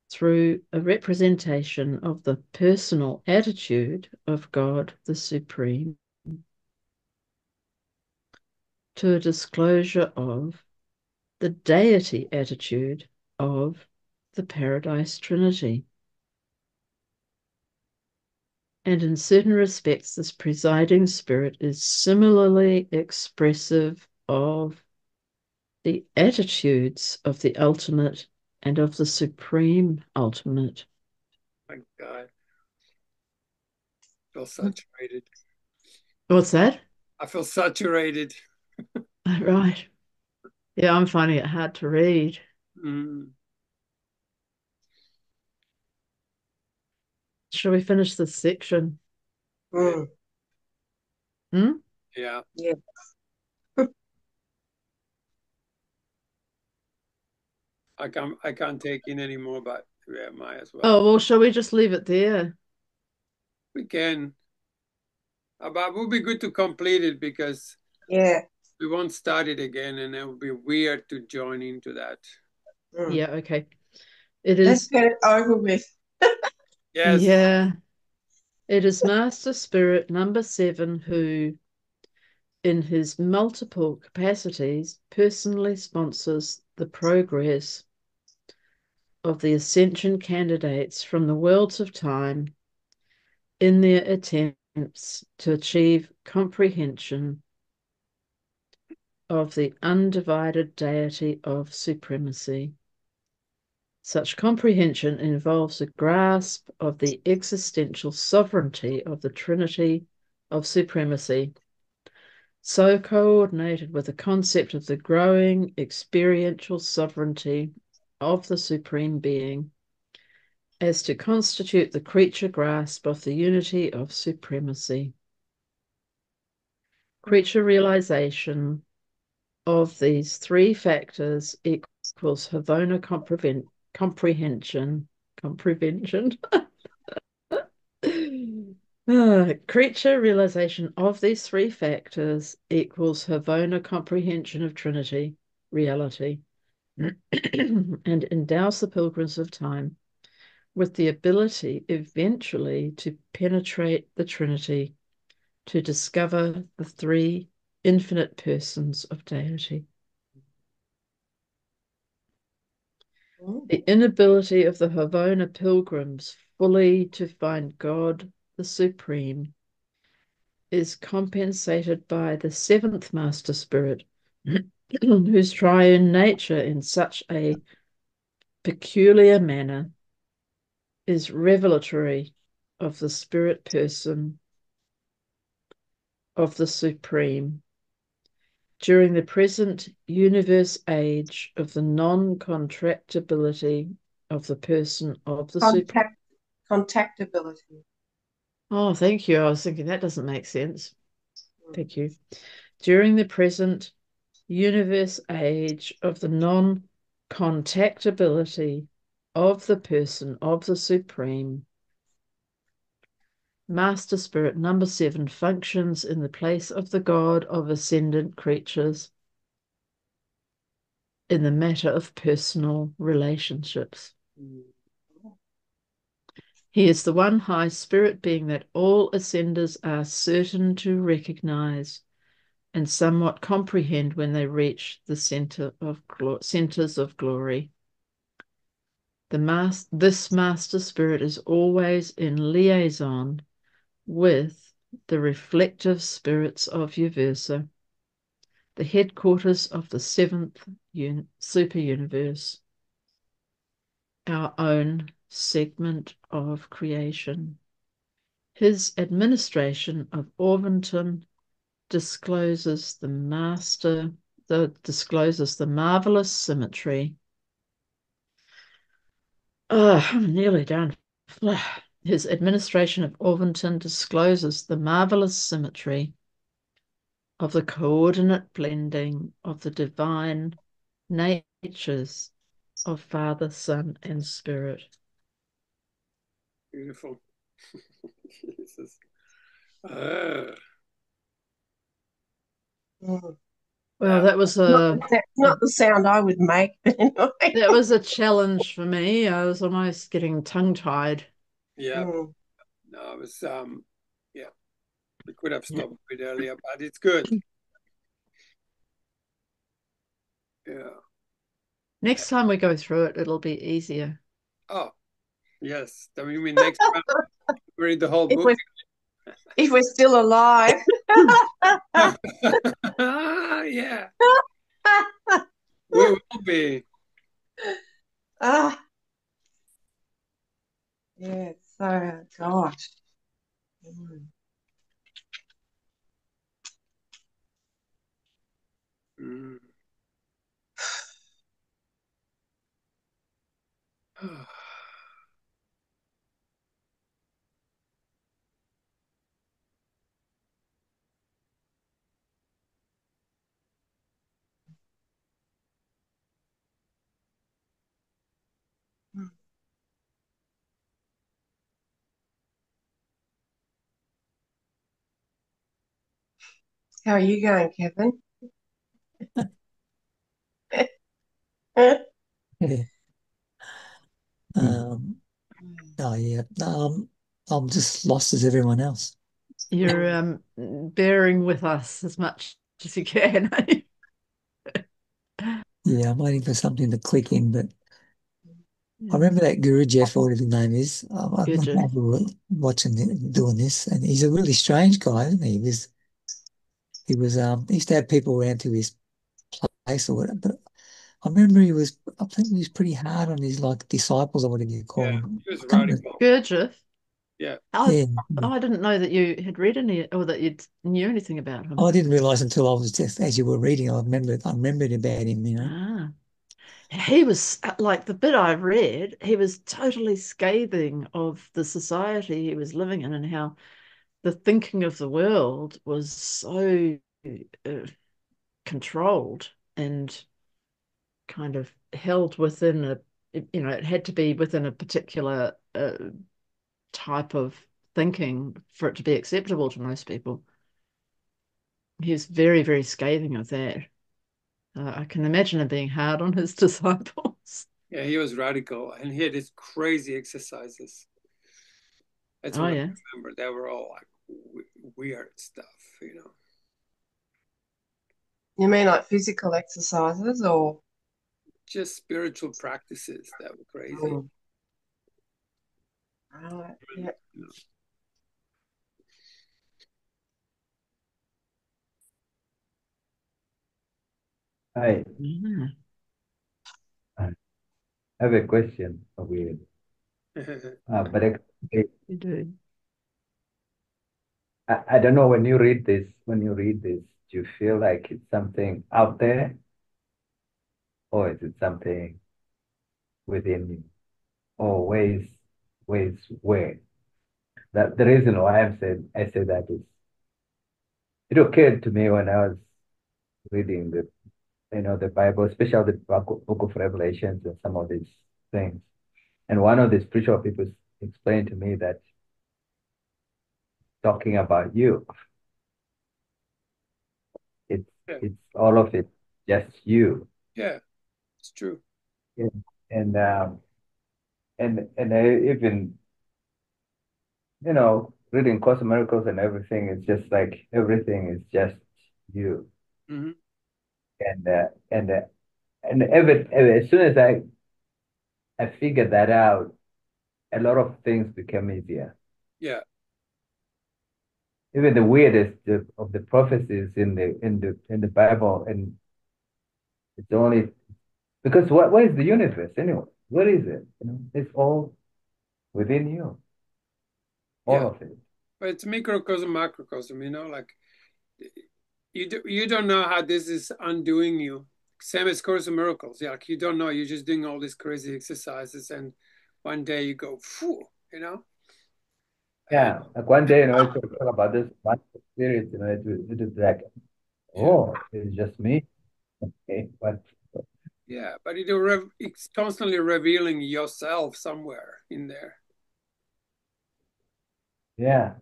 through a representation of the personal attitude of God the Supreme to a disclosure of the deity attitude of the Paradise Trinity. And in certain respects, this presiding spirit is similarly expressive of the attitudes of the ultimate and of the supreme ultimate. My God. I feel saturated. What's that? I feel saturated. Right. Yeah, I'm finding it hard to read. Mm. Shall we finish this section? Mm. Hmm? Yeah. Yeah. I can't take in anymore, but yeah, might as well. Oh, well, shall we just leave it there? We can. But it would be good to complete it, because Yeah. we won't start it again, and it would be weird to join into that. Mm. Yeah, okay. It Let's is, get it over with. Yes. yeah. It is Master Spirit number 7 who, in his multiple capacities, personally sponsors the progress of the ascension candidates from the worlds of time in their attempts to achieve comprehension of the undivided deity of supremacy. Such comprehension involves a grasp of the existential sovereignty of the Trinity of supremacy, so coordinated with the concept of the growing experiential sovereignty of the Supreme Being, as to constitute the creature grasp of the unity of supremacy. Creature realization of these three factors equals Havona comprehension. Creature realization of these three factors equals Havona comprehension of Trinity, reality, and endows the pilgrims of time with the ability eventually to penetrate the Trinity, to discover the three infinite persons of deity. The inability of the Havona pilgrims fully to find God the Supreme is compensated by the seventh Master Spirit, whose triune nature in such a peculiar manner is revelatory of the spirit person of the Supreme. During the present universe age of the non-contractibility of the person of the Supreme. Contactability. Oh, thank you. I was thinking that doesn't make sense. Thank you. During the present universe age of the non-contactability of the person of the Supreme, Master Spirit number 7 functions in the place of the God of ascendant creatures in the matter of personal relationships. He is the one high spirit being that all ascenders are certain to recognize and somewhat comprehend when they reach the centers of glory. This Master Spirit is always in liaison with the reflective spirits of Uversa, the headquarters of the seventh super universe, our own segment of creation. His administration of Orvington discloses the marvelous symmetry. I'm nearly done. His administration of Orvington discloses the marvelous symmetry of the coordinate blending of the divine natures of Father, Son, and Spirit. Beautiful. Jesus. Well, that was not the sound I would make, but anyway. That was a challenge for me. I was almost getting tongue-tied. Yeah. No, it was yeah. We could have stopped a bit earlier, but it's good. Yeah. Next time we go through it, it'll be easier. Oh, yes. I mean, next time we read the whole book. If we're still alive. Yeah. We will be. Yeah, so, gosh. How are you going, Kevin? Yeah. I'm just lost as everyone else. You're bearing with us as much as you can. Yeah, I'm waiting for something to click in, but I remember that Guru Jeff, or whatever his name is. I remember watching him doing this, and he's a really strange guy, isn't he? He used to have people around to his place or whatever. But I remember I think he was pretty hard on his like disciples or whatever you call Yeah, them. he was I can't remember. radical. Gurdjieff. Yeah. Yeah. I didn't know that you had read any or that you knew anything about him. I didn't realise until I was just as you were reading, I remembered about him, you know. Ah. He was like the bit I read, he was totally scathing of the society he was living in and how the thinking of the world was so controlled and kind of held within it had to be within a particular type of thinking for it to be acceptable to most people. He was very, very scathing of that. I can imagine him being hard on his disciples. Yeah, he was radical and he had these crazy exercises. That's Oh, what I yeah. remember. They were all like weird stuff, you know. You mean like physical exercises or? Just spiritual practices that were crazy. Mm. Right, yeah. You know. Hi, Yeah, I have a question for you. But you do. I don't know when you read this, do you feel like it's something out there or is it something within you? Or ways where? That the reason why I say that is it occurred to me when I was reading the Bible, especially the book of Revelations and some of these things. And one of the spiritual people explained to me that talking about you, it's Yeah, it's all of it, just you. yeah, it's true. And and um, and I even reading Course in Miracles and everything, it's just like everything is just you. Hmm. And as soon as I figured that out, a lot of things became easier. Yeah, Even the weirdest of the prophecies in the Bible, and it's only because what is the universe anyway? What is it? It's all within you, all yeah. of it. But it's microcosm, macrocosm, like you don't know how this is undoing you. Same as Course of Miracles. Yeah, like you don't know. You're just doing all these crazy exercises, and one day you go, phew. And Yeah, like one day, it's talk about this one spirit, it is like, yeah, oh, it's just me. Okay, but yeah. But it's constantly revealing yourself somewhere in there. yeah,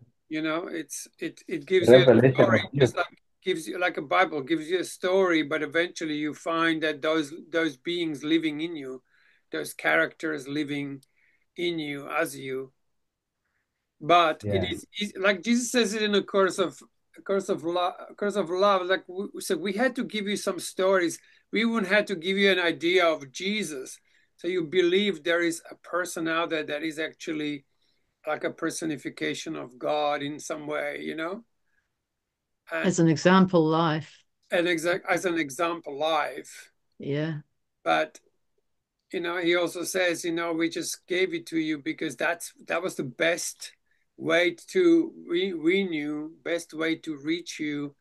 It gives you a revelation story, of you. just like gives you like a Bible gives you a story, but eventually you find that those beings living in you, those characters living in you as you. But it Yeah, is easy, like Jesus says it in a course of love. Like we had to give you some stories. We even had to give you an idea of Jesus, so you believe there is a person out there that is actually like a personification of God in some way. And As an example, life. as an example live. Yeah. But he also says, we just gave it to you because that was the best way to we knew best way to reach you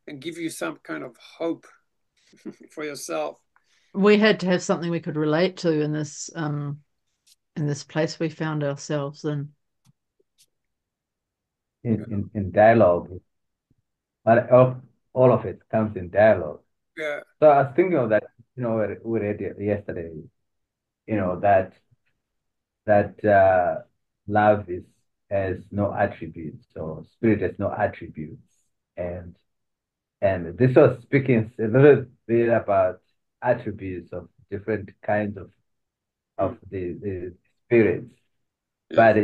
and give you some kind of hope for yourself. We had to have something we could relate to in this place we found ourselves in. in dialogue, but all of it comes in dialogue. Yeah, So I was thinking of that, we read it yesterday, that love has no attributes, so spirit has no attributes, and this was speaking a little bit about attributes of different kinds of the spirits, yeah, but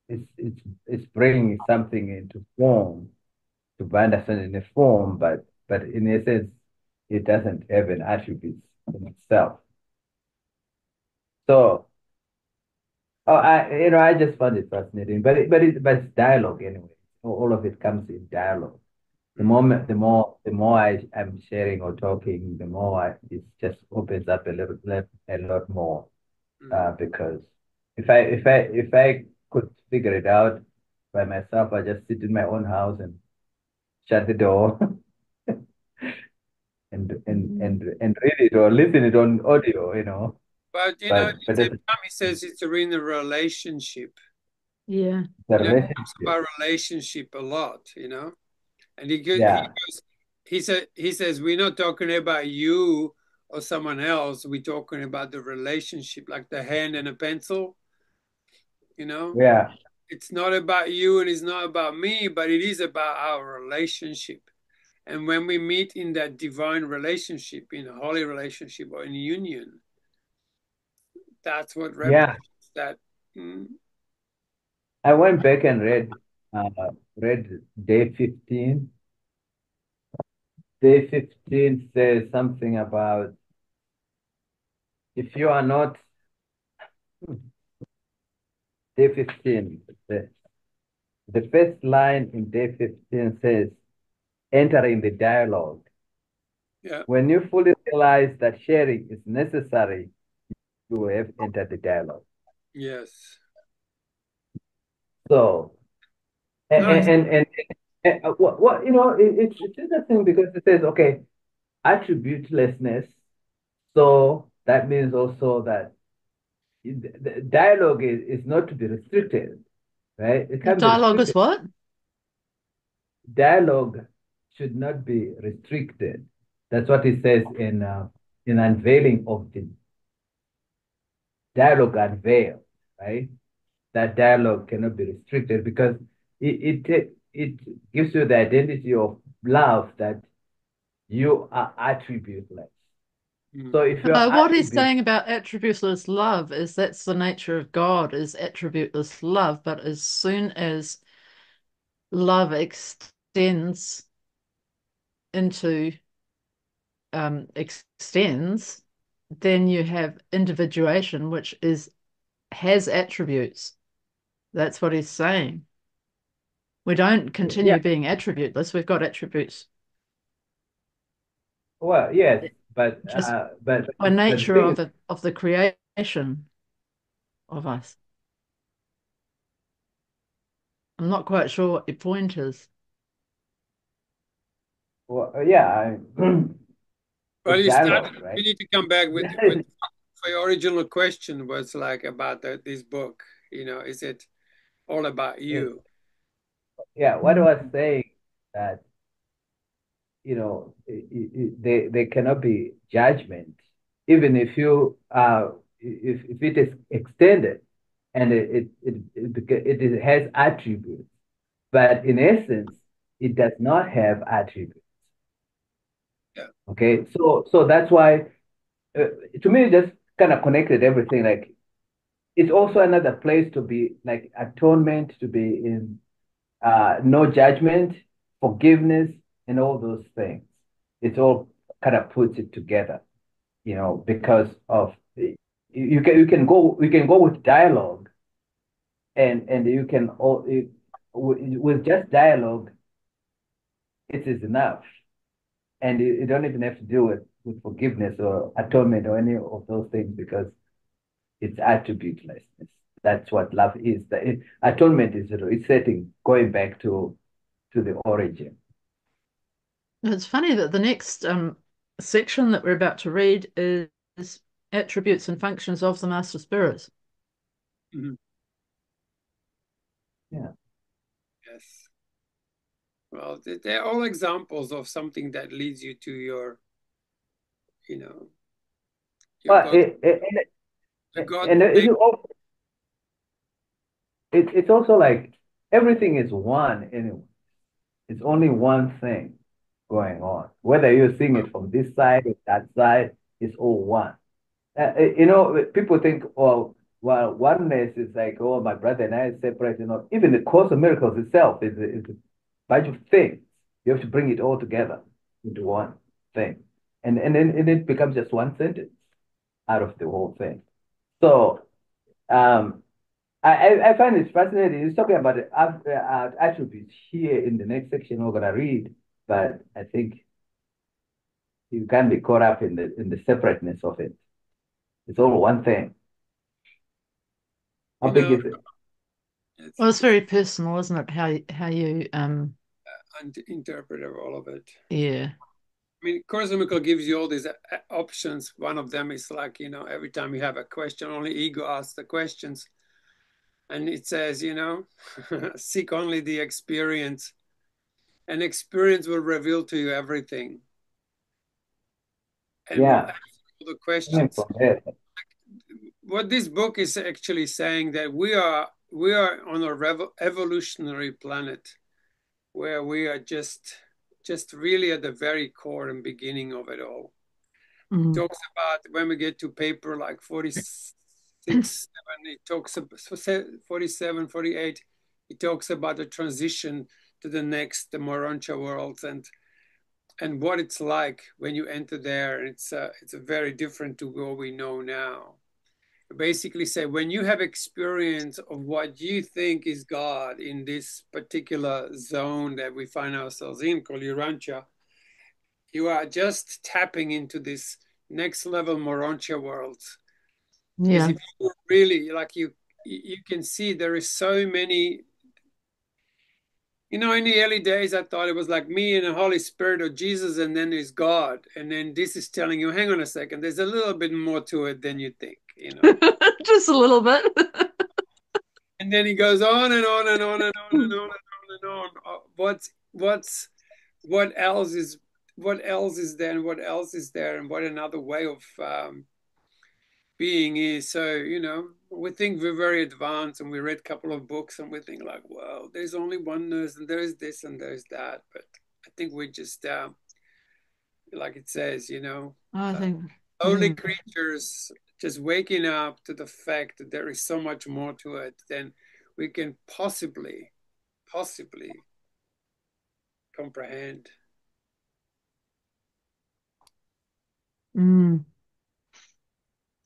it's bringing something into form to understand in a form, but in essence, it doesn't have an attribute in itself. So, I just found it fascinating, but it's dialogue anyway. All of it comes in dialogue. The more I'm sharing or talking, the more it just opens up a lot more. Because if I could figure it out by myself, I just sit in my own house and shut the door and read it or listen it on audio, But you know, But every time he says it's in a relationship. Yeah. the He relationship. talks about relationship a lot, and Yeah. he says we're not talking about you or someone else. We're talking about the relationship, like the hand and a pencil. Yeah. It's not about you and it's not about me, but it is about our relationship. And when we meet in that divine relationship, in a holy relationship or in union, that's what represents that. I went back and read day 15. Day 15 says something about if you are not day 15, the first line in day 15 says entering the dialogue. Yeah. When you fully realize that sharing is necessary, you will have entered the dialogue. Yes. So, what it's interesting because it says, okay, attributelessness. So that means also that the dialogue is not to be restricted, right? It can't be Dialogue is restricted. what? Dialogue should not be restricted. That's what it says in unveiling of the dialogue unveiled, right? That dialogue cannot be restricted because it gives you the identity of love that you are attributeless. So if you are what he's saying about attributeless love is that's the nature of God, is attributeless love. But as soon as love extends, then you have individuation, which has attributes. That's what he's saying. We don't continue being attributeless. We've got attributes. Well, yes, but Just but by the nature thing is, of the creation of us. I'm not quite sure what your point is. well, yeah, Well, it's you started. dialogue, right? We need to come back with for your original question was like about this book. Is it all about you? Yeah, what I was saying that there cannot be judgment, even if if it is extended and it has attributes, but in essence, it does not have attributes. Yeah. Okay, so that's why to me, it just kind of connected everything. Like it's also another place to be, like atonement, to be in no judgment, forgiveness, and all those things. It's all kind of puts it together, because of you can go with dialogue, and you can with just dialogue, it is enough, and you don't even have to do it with forgiveness or atonement or any of those things because it's attributelessness. That's what love is. Atonement is resetting, going back to the origin. It's funny that the next section that we're about to read is attributes and functions of the Master Spirits. Mm-hmm. Yeah. Yes. Well, they're all examples of something that leads you to your Well, God. It's also like everything is one anyway. It's only one thing going on. Whether you're seeing it from this side or that side, it's all one. People think, oh, well, oneness is like, oh, my brother and I are separate. Even the Course of Miracles itself is a bunch of things. You have to bring it all together into one thing. And then it becomes just one sentence out of the whole thing. So I find it fascinating. He's talking about the attributes here in the next section we're going to read. but I think you can't be caught up in the separateness of it. It's all one thing. How big is it? Well, it's very personal, isn't it? How you interpret all of it. Yeah. I mean, Course in Miracles gives you all these options. One of them is like, every time you have a question, only ego asks the questions. And it says, seek only the experience, and experience will reveal to you everything. And Yeah. we'll answer all the questions. Yeah. What this book is actually saying, that we are on a evolutionary planet where we are just really at the very core and beginning of it all. Mm. It talks about, when we get to paper like 46, 7, it talks about 47, 48, it talks about the transition to the next, the Morontia worlds, and what it's like when you enter there. And it's a very different to what we know now. Basically say, when you have experience of what you think is God in this particular zone that we find ourselves in, called URANTIA, you are just tapping into this next level Morontia worlds. Because if you really, like, you can see there is so many, in the early days, I thought it was like me and the Holy Spirit or Jesus, and then there's God. And then this is telling you, hang on a second, there's a little bit more to it than you think, Just a little bit. And then he goes on and on and on and on and on and on and on. What else is there, and what else is there, and what another way of being is. So, we think we're very advanced, and we read a couple of books, and we think like, well, there's only oneness, and there's this and there's that. But I think we're just, like it says, I think only creatures just waking up to the fact that there is so much more to it than we can possibly comprehend.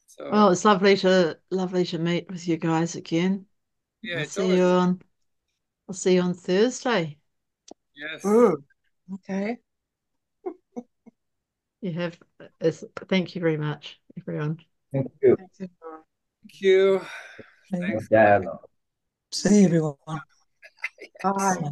So, well, it's lovely to meet with you guys again. yeah, I'll see you on Thursday. Yes. Okay. Thank you very much, everyone. Thank you. Thank you. Thanks. Yeah. See you, everyone. Bye.